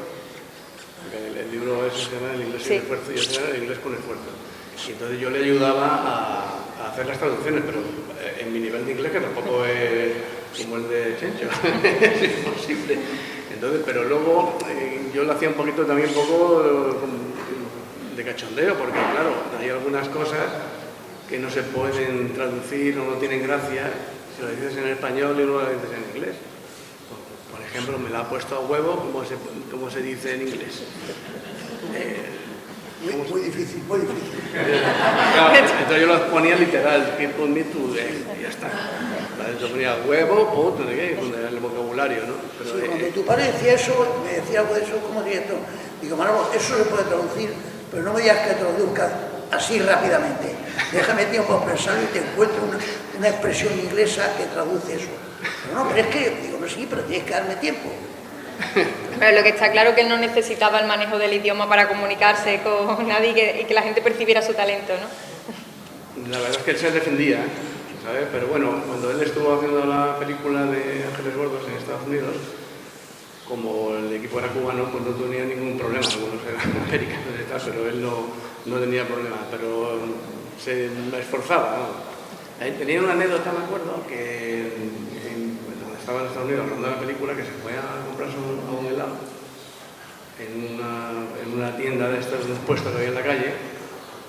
El libro ese se llama El inglés sin esfuerzo, y ese era el inglés con esfuerzo. Y entonces yo le ayudaba a hacer las traducciones, pero en mi nivel de inglés, que tampoco es como el de Chencho, es imposible. Entonces, pero luego yo lo hacía un poquito también, de cachondeo, porque claro, hay algunas cosas que no se pueden traducir o no tienen gracia si lo dices en español y no lo dices en inglés. Por ejemplo, me la ha puesto a huevo, como se dice en inglés. Muy difícil, muy difícil. Claro, entonces yo lo ponía literal, people me to, y ya está. ¿Vale? Yo ponía huevo, puto, de qué, con el vocabulario, ¿no? Pero, Sí, cuando tu padre decía eso, me decía algo de eso como directo. Digo, Manolo, eso se puede traducir, pero no me digas que te lo traduzcas así rápidamente. Déjame tiempo a pensarlo y te encuentro una expresión inglesa que traduce eso. Pero no, pero es que, digo, no, sí, pero tienes que darme tiempo. Pero lo que está claro es que él no necesitaba el manejo del idioma para comunicarse con nadie y que la gente percibiera su talento, ¿no? La verdad es que él se defendía, ¿sabes? Pero bueno, cuando él estuvo haciendo la película de Ángeles Gordos en Estados Unidos, como el equipo era cubano, pues no tenía ningún problema, algunos eran americanos y tal, pero él no tenía problema, pero se esforzaba, ¿no? Tenía una anécdota, me acuerdo, que cuando estaba en Estados Unidos hablando de la película, que se fue a comprarse un helado en una tienda de estos puestos que había en la calle,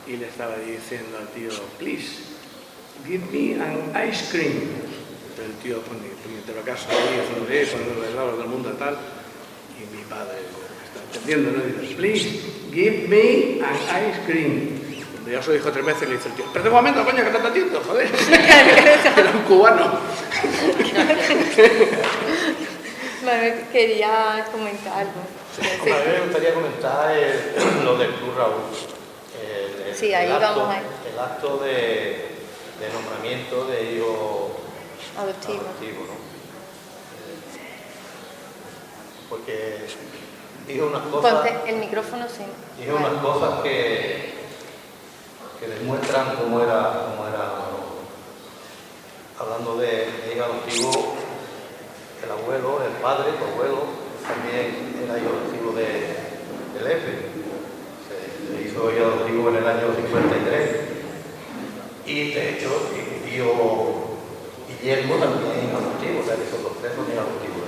y le estaba diciendo al tío, please, give me an ice cream. El tío pone puñetero caso ahí, sonríe, con los helados del mundo y tal, y mi padre está entendiendo, ¿no? Y dice, please, give me an ice cream. Cuando ya se lo dijo 3 veces, le dice el tío, pero de momento, coño, que no te atiendo, joder. Era un cubano. Manuel quería comentar algo. A mí me gustaría comentar lo del Club Raúl. Sí, ahí vamos a ir. El acto de nombramiento de hijo Adoptivo. ¿no? Porque dijo unas cosas. Ponte el micrófono, sí. Dijo unas cosas que demuestran cómo era hablando de hijo adoptivo, el abuelo, el padre, tu abuelo, también era hijo adoptivo del F. Se hizo hijo adoptivo en el año 53. Y de hecho, tío Guillermo también es adoptivo, o sea que esos dos tres son adoptivos.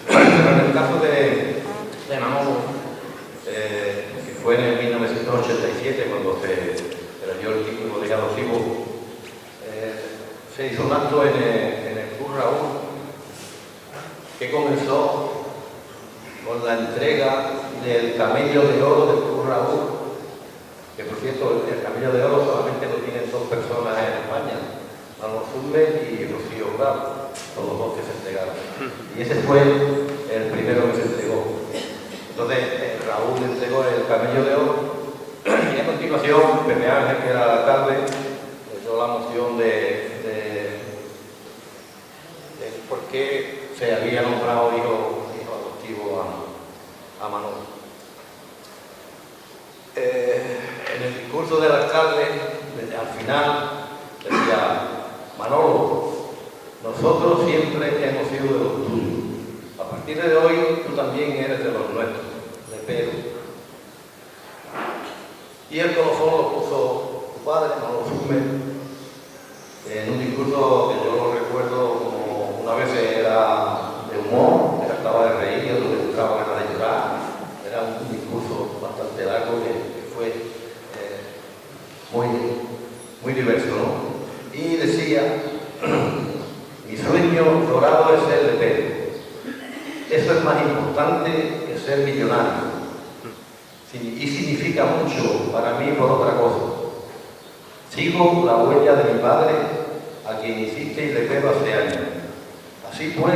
Pero en el caso de Manolo, que fue en el 1987 cuando se le dio el título de adoptivo, se hizo un acto en el Club Raúl que comenzó con la entrega del camello de oro del Club Raúl, que por cierto el camello de oro solamente lo tienen 2 personas en España, Manolo Zumbe y Rocío Bravo, son los 2 que se entregaron. Y ese fue el primero que se entregó. Entonces Raúl entregó el camello de oro y a continuación Pepe Ángel, que era el alcalde, dio la moción de por qué se había nombrado hijo adoptivo a Manolo. En el discurso del alcalde, al final, decía, Manolo, nosotros siempre hemos sido de los tuyos. A partir de hoy, tú también eres de los nuestros, de Pedro. Y el colofón lo puso tu padre, Manolo Zumbe, en un discurso que yo lo recuerdo como una vez era de humor, era estaba de reír, otro que entraba ganas de llorar. Era un discurso bastante largo que fue muy diverso, ¿no? Y decía, mi sueño dorado es el de Pedro. Eso es más importante que ser millonario. Y significa mucho para mí por otra cosa. Sigo la huella de mi padre, a quien hiciste y le pego hace años. Así pues,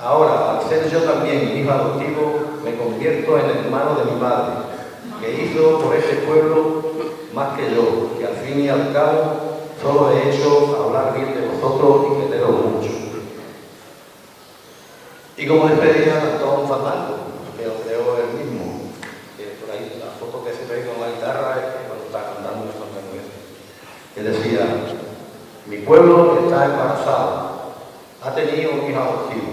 ahora, al ser yo también hijo adoptivo, me convierto en el hermano de mi padre, que hizo por ese pueblo más que yo, que al fin y al cabo solo he hecho hablar bien de vosotros y quereros mucho. Y como despedida cantó un fandango, que lo creo el mismo, que por ahí la foto que se ve con la guitarra es cuando está cantando el fandango ese, que decía, mi pueblo está embarazado, ha tenido un hijo adoptivo,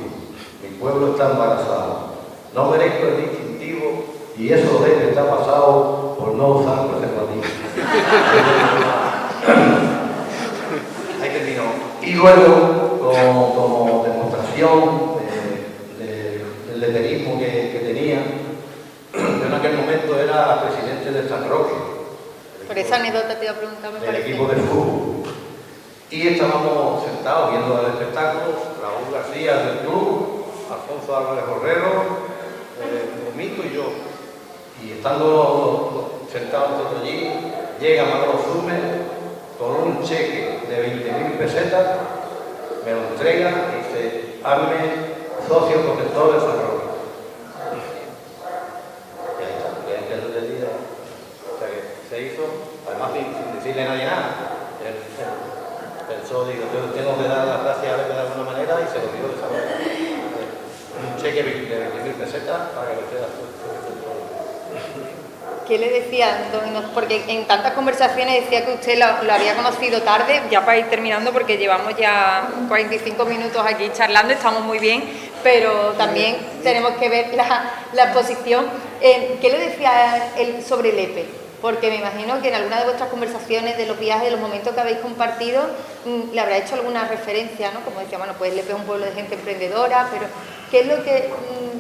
mi pueblo está embarazado, no merezco el distintivo y eso debe estar pasado por no usar preservativo. Ahí terminó. Y luego, como demostración del leterismo que tenía, yo en aquel momento era presidente del San Roque. Por esa anécdota te iba a preguntar, me del parece. equipo de fútbol. Y estábamos sentados viendo el espectáculo, Raúl García del club, Alfonso Álvarez Borrero, Domito y yo. Y estando sentados todos allí, llega Manolo Zume con un cheque de 20.000 pesetas, me lo entrega y dice, hazme socio protector de San Roque. Y ahí está, y ahí quedó el día. O sea que se hizo, además sin decirle a nadie nada. Él pensó, digo, yo tengo que dar las gracias a él de alguna manera y se lo dio de esa manera. Un cheque de 20.000 pesetas para que lo esté ¿Qué le decía, don? Porque en tantas conversaciones decía que usted lo había conocido tarde, ya para ir terminando, porque llevamos ya 45 minutos aquí charlando, estamos muy bien, pero también tenemos que ver la exposición. ¿Qué le decía él sobre Lepe? Porque me imagino que en alguna de vuestras conversaciones, de los viajes, de los momentos que habéis compartido, le habrá hecho alguna referencia, ¿no? Como decía, bueno, pues Lepe es un pueblo de gente emprendedora, pero ¿qué es lo que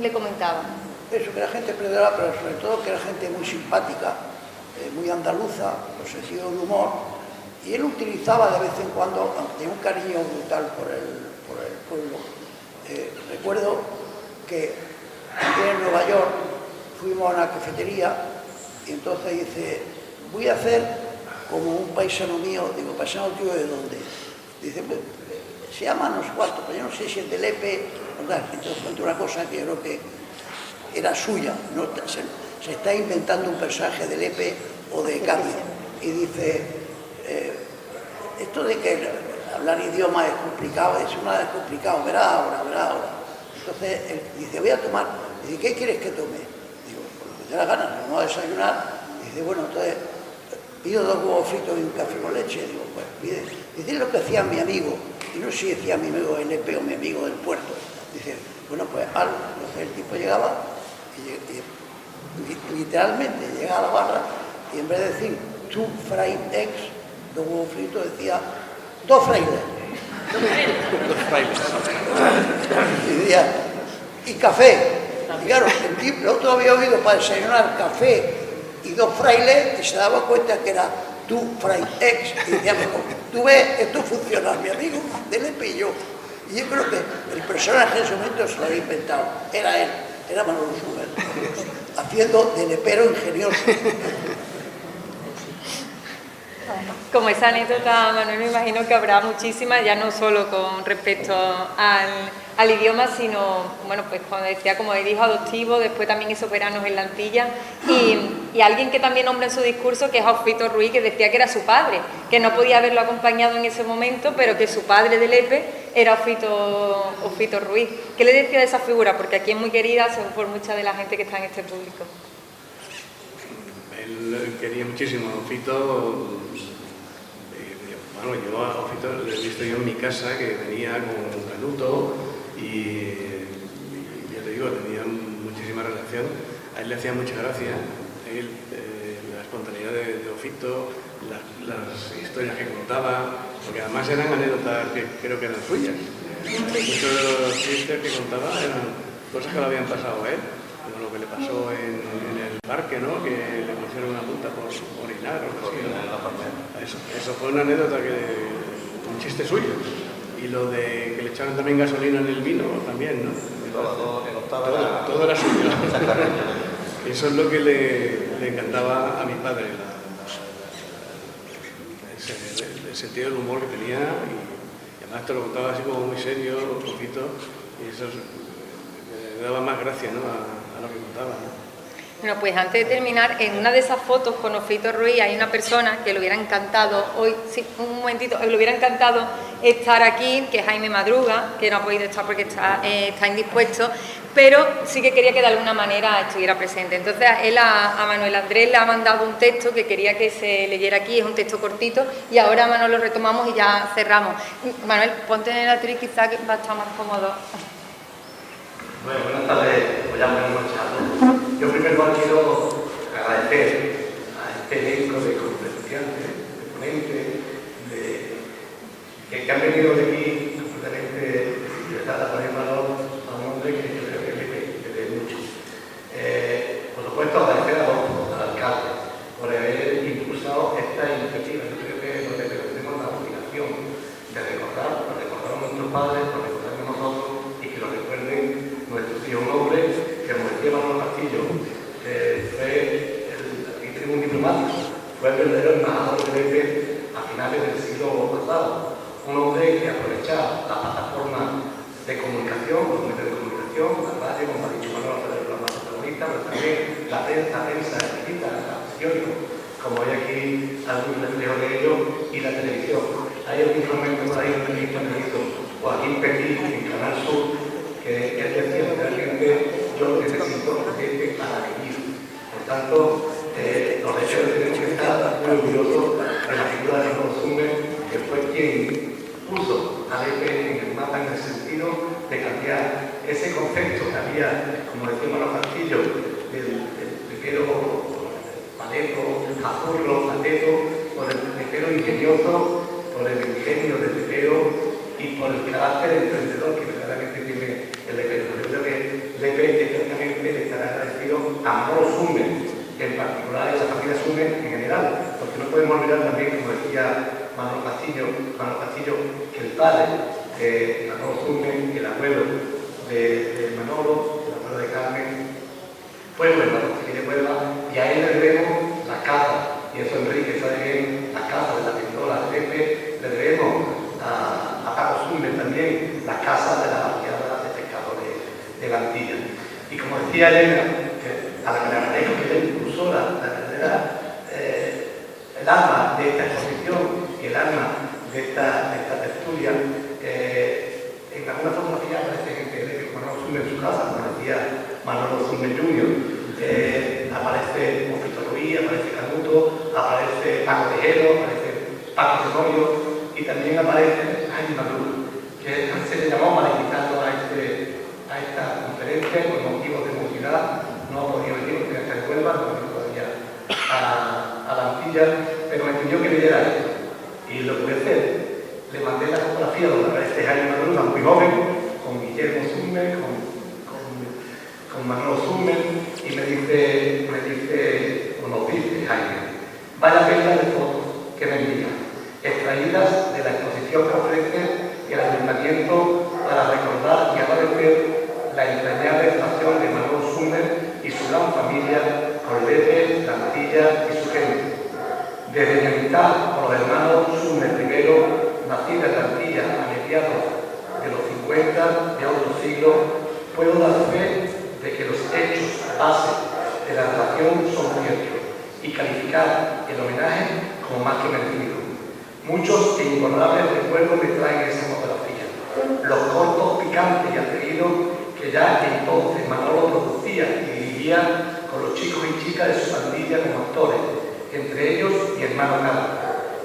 le comentaba? Eso, que era gente emprendedora, pero sobre todo que era gente muy simpática, muy andaluza, con sentido del humor, y él utilizaba de vez en cuando, de un cariño brutal por el pueblo. Recuerdo que aquí en Nueva York fuimos a una cafetería y entonces dice, voy a hacer como un paisano mío, digo, paisano tío, ¿de dónde? Dice, pues, se llama no sé cuánto, pero yo no sé si es de Lepe, entonces cuento una cosa que yo creo que era suya, ¿no? Se está inventando un personaje de Lepe o de Cádiz, y dice, esto de que hablar idioma es complicado, es una vez complicado, verá ahora. Entonces él dice, voy a tomar, dice, ¿qué quieres que tome? Digo, por lo que te da ganas, no a desayunar. Dice, bueno, entonces pido 2 huevos fritos y un café con leche. Digo, pues pide. Dice, es lo que hacía mi amigo, y no sé si decía mi amigo del Lepe o mi amigo del puerto. Dice, bueno, pues algo. Entonces el tipo llegaba y literalmente llegaba a la barra y en vez de decir 2 fried eggs, 2 huevos fritos, decía 2 frailes. Y decía, y café. Y claro, el otro había oído para desayunar café y 2 frailes y se daba cuenta que era 2 fried eggs. Y decía, tú ves, esto funciona, mi amigo, de Lepe y yo. Y yo creo que el personaje en ese momento se lo había inventado. Era él, era Manolo Zume, haciendo de lepero ingenioso. Como esa anécdota, Manuel, me imagino que habrá muchísimas, ya no solo con respecto al idioma, sino, bueno, pues cuando decía como el hijo adoptivo, después también esos veranos en la Antilla, y alguien que también nombra en su discurso, que es Ofito Ruiz, que decía que era su padre, que no podía haberlo acompañado en ese momento, pero que su padre de Lepe era Ofito Ruiz. ¿Qué le decía de esa figura? Porque aquí es muy querida por mucha de la gente que está en este público. Él quería muchísimo a Ofito. Bueno, yo a Ofito lo he visto yo en mi casa, que venía con un canuto y ya te digo, tenía muchísima relación. A él le hacía mucha gracia, la espontaneidad de Ofito, las historias que contaba, porque además eran anécdotas que creo que eran suyas. Muchos de los chistes que contaba eran cosas que le habían pasado a él, como lo que le pasó en el parque, ¿no? Que le pusieron una multa por orinar o algo así, ¿no? Eso fue una anécdota, un chiste suyo. Y lo de que le echaron también gasolina en el vino, también, ¿no? Todo era suyo. Eso es lo que le encantaba a mi padre, el sentido del humor que tenía, y además te lo contaba así como muy serio, un poquito, y eso le daba más gracia, ¿no? a lo que contaba, ¿no? Bueno, pues antes de terminar, en una de esas fotos con Ofito Ruiz hay una persona que le hubiera encantado, le hubiera encantado estar aquí, que es Jaime Madruga, que no ha podido estar porque está indispuesto, pero sí que quería que de alguna manera estuviera presente. Entonces él a Manuel Andrés le ha mandado un texto que quería que se leyera aquí, es un texto cortito, y ahora Manuel lo retomamos y ya cerramos. Manuel, ponte en el atril, quizá que va a estar más cómodo. Bueno, buenas tardes, pues ya buenas noches a todos. Yo primero quiero agradecer a este elenco de conferenciantes, de ponentes, que han venido de aquí completamente interesados a poner valor a un hombre que yo creo que lee mucho. Por supuesto, agradecer al alcalde por haber impulsado esta iniciativa. Yo creo que es donde tenemos la obligación de recordar a nuestros padres, por recordarnos a nosotros y que lo recuerden nuestros hijos. Un hombre que, como decía Manolo Castillo, fue un diplomático verdadero embajador de Lepe a finales del siglo pasado. Un hombre que aprovechaba la plataforma de comunicación, los medios de comunicación, la radio, como ha dicho Manuel, la más protagonista, pero también la prensa escrita, la periódico, como hay aquí algún reflejo de ello, y la televisión. Hay algún momento por ahí donde me hizo Joaquín Petit en Canal Sur, que él decía realmente yo necesito gente para vivir. Por tanto, los hechos tenemos que estar muy orgullosos de la figura de Manolo Zúñiga, que fue quien puso a Lepe en el mapa en el sentido de cambiar ese concepto que había, como decía Manolo Castillo, del pepero paleto, azurro, paleto, por el pepero ingenioso, por el ingenio del pepero y por el carácter emprendedor que verdaderamente tiene el Lepe. Yo creo que Lepe eternamente le estará agradecido a Manolo Zúñiga, en particular a esa familia Zúñiga en general, porque no podemos olvidar también, como decía Manolo Castillo, que el padre de Manolo Zúñiga, el abuelo de Manolo, el abuelo de Carmen, fue Huelva, de Huelva, y a él le debemos la casa, y eso Enrique sabe bien, la casa de la pintora de Lepe, le debemos a Paco Zúñiga también la casa de la barriada de pescadores de la Antilla. Y como decía Elena, a la que le agradezco que ella impulsó el alma de esta exposición y el alma de esta tertulia, en alguna fotografía aparece gente de Manolo Zúñiga en su casa, como decía Manolo Zúñiga Jr., aparece Mofito Ruiz, aparece Canuto, aparece Paco Tejero, aparece Paco Tenorio y también aparece Jaime Maduro, que se le llamó para invitarlo a esta conferencia por motivos de movilidad. No ha podido venir porque está en Huelva, no ha venido todavía a la Antilla, pero me pidió que leyera esto. Y lo pude hacer. Le mandé la fotografía donde aparece Jaime Maduro, muy joven, con Guillermo Zúñiga, con Manolo Zúñiga, y me dice, o nos dice Jaime, vaya pena de fotos que me envían, extraídas de la exposición que ofrece el Ayuntamiento para recordar y agradecer la entrañable relación de Manolo Zúñiga y su gran familia con Lepe, la Antilla y su gente. Desde mi amistad con los hermanos Zúñiga I, nacida en la Antilla a mediados de los 50 de otro siglo, puedo dar fe de que los hechos base de la relación son ciertos y calificar el homenaje como más que merecido. Muchos e imborrables recuerdos me traen esa fotografía. Los cortos picantes y atrevidos que ya entonces Manolo producía y dirigía con los chicos y chicas de su pandilla como actores, entre ellos mi hermano Carlos,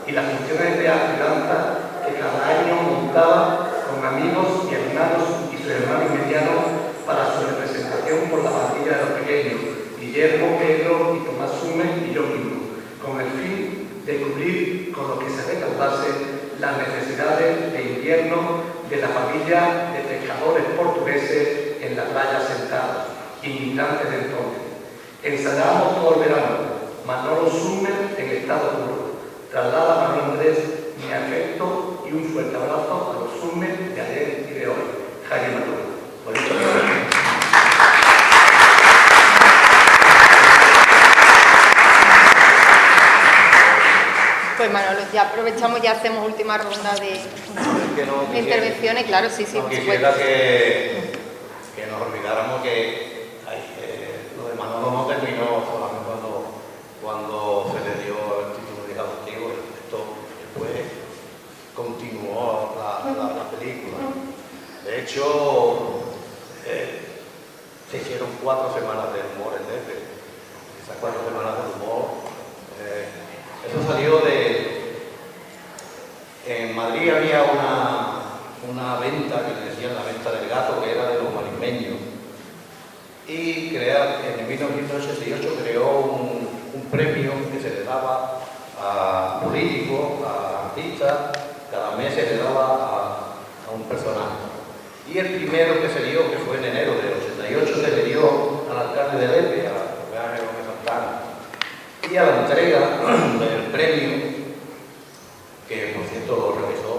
y las funciones de teatro y danza que cada año montaba con amigos y hermanos y sus hermanos medianos para su representación por la pandilla de los pequeños, Guillermo, Pedro y Tomás Zúñiga y yo mismo, con el fin de cubrir con lo que se recaudase las necesidades de invierno de la familia de pescadores portugueses en la playa sentados, inmigrantes de entonces. Ensayamos todo el verano, Manolo Zúñiga en estado puro. Traslada a Manuel Andrés mi afecto y un fuerte abrazo a los Zúñiga de ayer y de hoy. Jaime Maduro. Pues Manolo, ya aprovechamos, ya hacemos última ronda de intervenciones, claro, sí, no por quisiera supuesto. que nos olvidáramos que lo de Manolo no terminó solamente cuando se le dio el título de adoptivo. Esto después continuó la película. De hecho, se hicieron 4 semanas de humor en Lepe. Esas 4 semanas de humor, eso salió en Madrid había una venta que le decían la venta del gato, que era de los marismeños. Y en 1988 creó un premio que se le daba a políticos, a artistas, cada mes se le daba a un personaje. Y el primero que se dio, que fue en enero del 88, se le dio al alcalde de Lepe, a Ángel Gómez Santana. Y a la entrega del premio, que por cierto lo realizó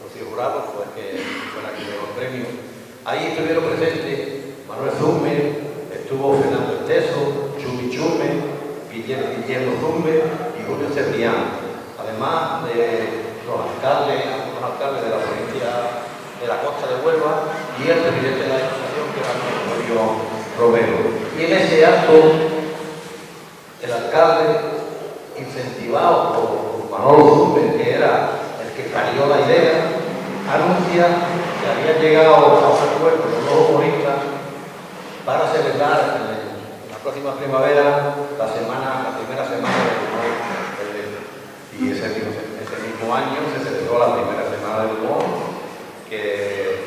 Rocío Jurado, fue la que dio el premio, ahí estuvieron presentes Manuel Zúñiga, estuvo Fernando Esteso, Chumi Chume, Guillermo Zúñiga y Julio ese acto, el alcalde, incentivado por Manolo Zúñiga, que era el que parió la idea, anuncia que había llegado a un acuerdo con los humoristas para celebrar en la próxima primavera la primera semana del humor. Y ese mismo año se celebró la primera semana del humor, que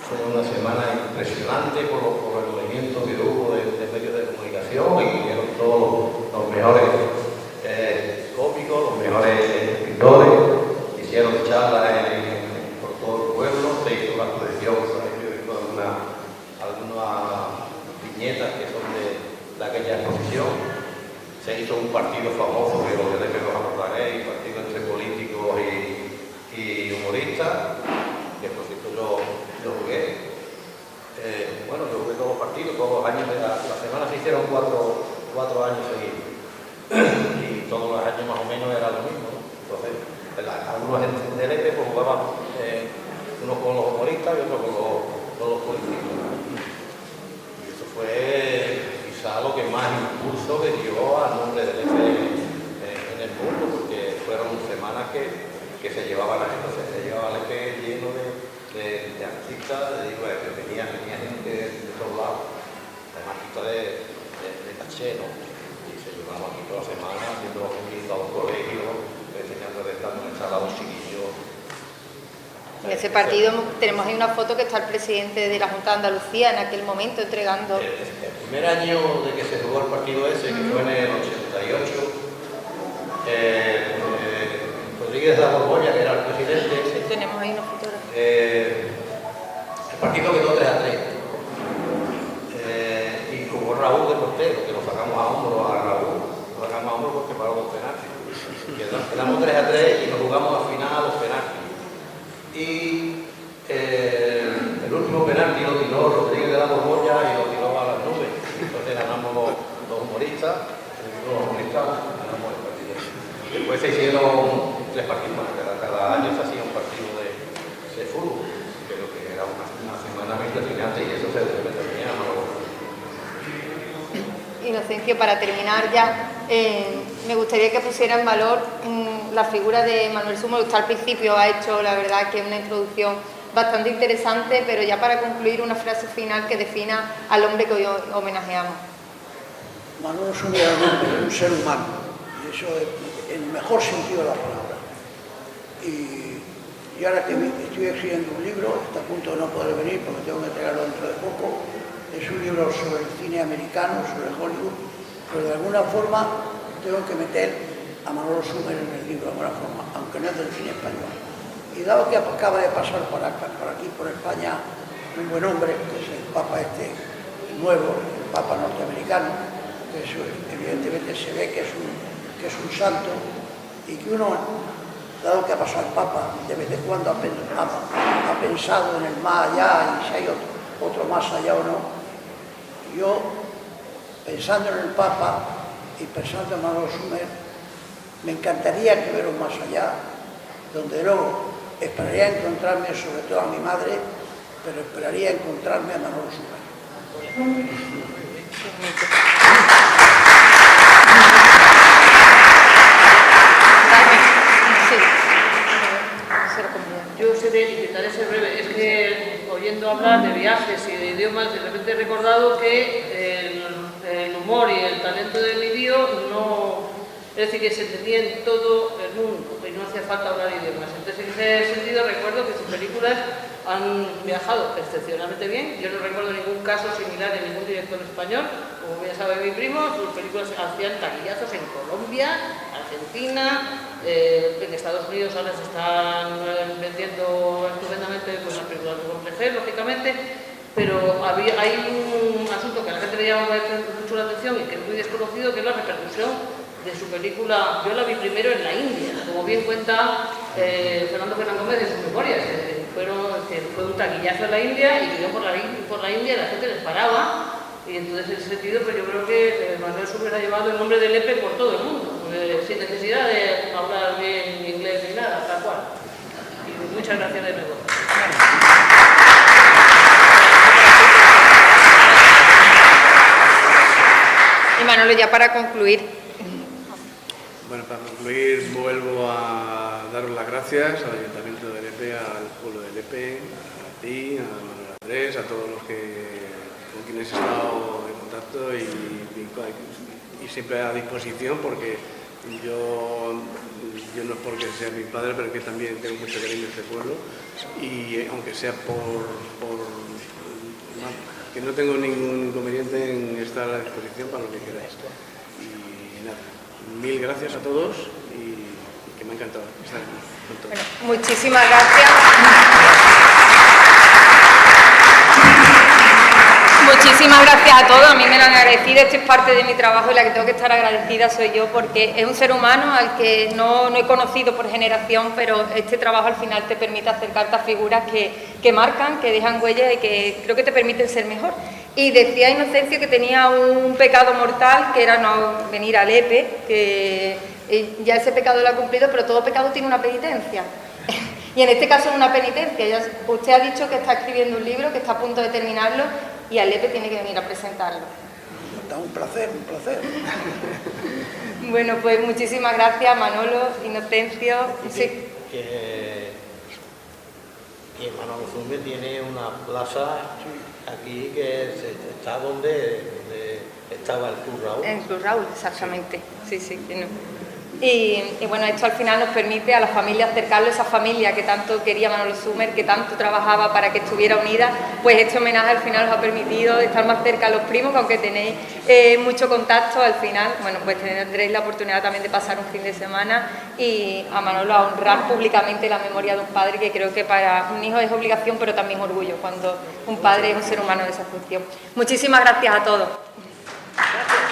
fue una semana impresionante por el movimiento que hubo de medios de comunicación, y vinieron todos los mejores cómicos, los mejores escritores, hicieron charlas por todo el pueblo, se hizo la exposición, algunas viñetas que son de aquella exposición, se hizo un partido famoso, que lo que los acordaréis, partido entre políticos y humoristas, que por cierto yo jugué. Bueno, yo jugué todos los partidos, todos los años, la semana se hicieron cuatro años seguidos. Y todos los años más o menos era lo mismo, ¿no? Entonces, algunos del EPE pues jugaban uno con los humoristas y otro con los políticos. Y eso fue quizá lo que más impulso que dio al nombre del EPE en el mundo, porque fueron semanas que se llevaban a esto, se llevaba el EPE lleno de artistas, que venía gente de todos lados, además artistas de caché, ¿no? Llevamos aquí toda la semana haciendo un a un colegio, enseñando a instalar a los chiquillos. En ese partido tenemos ahí una foto que está el presidente de la Junta de Andalucía en aquel momento entregando. El primer año de que se jugó el partido ese, que fue en el 88, Rodríguez de la Borgoña, que era el presidente. Sí, tenemos ahí una fotografía. El partido quedó 3-3. Y como Raúl de portero, que lo sacamos a hombro a Raúl, porque paró los penaltis. Quedamos 3-3 y nos jugamos al final a los penaltis. Y el último penalti lo tiró Rodríguez de la Borgoña y lo tiró a las nubes. Entonces ganamos los humoristas, ganamos el partido. Después se hicieron 3 partidos más, cada año se hacía un partido de fútbol. Pero que era una semana muy impresionante y eso se terminaba. Inocencio, para terminar ya, me gustaría que pusiera en valor la figura de Manuel Sumo, que usted al principio ha hecho, la verdad, que una introducción bastante interesante, pero ya para concluir una frase final que defina al hombre que hoy homenajeamos. Manuel Sumo era un ser humano, y eso es en el mejor sentido de la palabra. Y ahora que estoy escribiendo un libro, está a punto de no poder venir porque tengo que entregarlo dentro de poco. Es un libro sobre el cine americano, sobre Hollywood, pero de alguna forma tengo que meter a Manolo Sumer en el libro, de alguna forma, aunque no es del cine español. Y dado que acaba de pasar por aquí, por España, un buen hombre, que es el Papa nuevo, el Papa norteamericano, que evidentemente se ve que es un santo, y que uno, dado que ha pasado el Papa, de vez en cuando ha pensado en el más allá y si hay otro más allá o no. Yo, pensando en el Papa y pensando en Manolo Sumer, me encantaría que hubiera un más allá, donde luego esperaría encontrarme sobre todo a mi madre, pero esperaría encontrarme a Manolo Sumer. Yo intentaré ser breve. Es que oyendo hablar de viajes y de idiomas, de repente he recordado que el humor y el talento de mi tío no, es decir, que se entendía en todo el mundo y no hacía falta hablar idiomas. Entonces, en ese sentido, recuerdo que sus películas han viajado excepcionalmente bien. Yo no recuerdo ningún caso similar de ningún director español. Como bien sabe mi primo, sus películas hacían taquillazos en Colombia, Argentina, en Estados Unidos ahora se están vendiendo estupendamente pues, las películas de Complejer, lógicamente, pero hay un asunto que a la gente le llama mucho la atención y que es muy desconocido, que es la repercusión de su película. Yo la vi primero en la India, como bien cuenta Fernando Gómez en sus memorias. Fue un taquillazo en la India y que por la India la gente les paraba. Y entonces, en ese sentido, pues yo creo que Manuel Sumer ha llevado el nombre del EPE por todo el mundo, sin necesidad de hablar bien inglés ni nada, tal cual. Y muchas gracias de nuevo. Manolo, ya para concluir. Bueno, para concluir, vuelvo a daros las gracias al Ayuntamiento de Lepe, al pueblo de Lepe, a ti, a Manuel Andrés, a todos los con quienes he estado en contacto y siempre a disposición, porque yo no es porque sea mi padre, pero que también tengo mucho cariño a este pueblo, y aunque sea que no tengo ningún inconveniente en estar a disposición para lo que queráis. Y nada, mil gracias a todos y que me ha encantado estar aquí con todos. Bueno, muchísimas gracias. Muchísimas gracias a todos, a mí me lo han agradecido, esto es parte de mi trabajo y la que tengo que estar agradecida soy yo, porque es un ser humano al que no he conocido por generación, pero este trabajo al final te permite acercarte a figuras que marcan, que dejan huellas y que creo que te permiten ser mejor. Y decía Inocencio que tenía un pecado mortal, que era no venir a Lepe, que ya ese pecado lo ha cumplido, pero todo pecado tiene una penitencia. Y en este caso es una penitencia. Usted ha dicho que está escribiendo un libro, que está a punto de terminarlo, y a Lepe tiene que venir a presentarlo. Un placer, un placer. Bueno, pues muchísimas gracias, Manolo, Inocencio. Sí. Que Manolo Zumer tiene una plaza aquí que está donde estaba el Club Raúl. En el Club Raúl, exactamente. Sí, sí. Y bueno, esto al final nos permite a la familia acercarlo, esa familia que tanto quería Manolo Zumer, que tanto trabajaba para que estuviera unida, pues este homenaje al final os ha permitido estar más cerca a los primos, que aunque tenéis mucho contacto, al final, bueno, pues tendréis la oportunidad también de pasar un fin de semana y a Manolo a honrar públicamente la memoria de un padre, que creo que para un hijo es obligación, pero también orgullo, cuando un padre es un ser humano de esa función. Muchísimas gracias a todos. Gracias.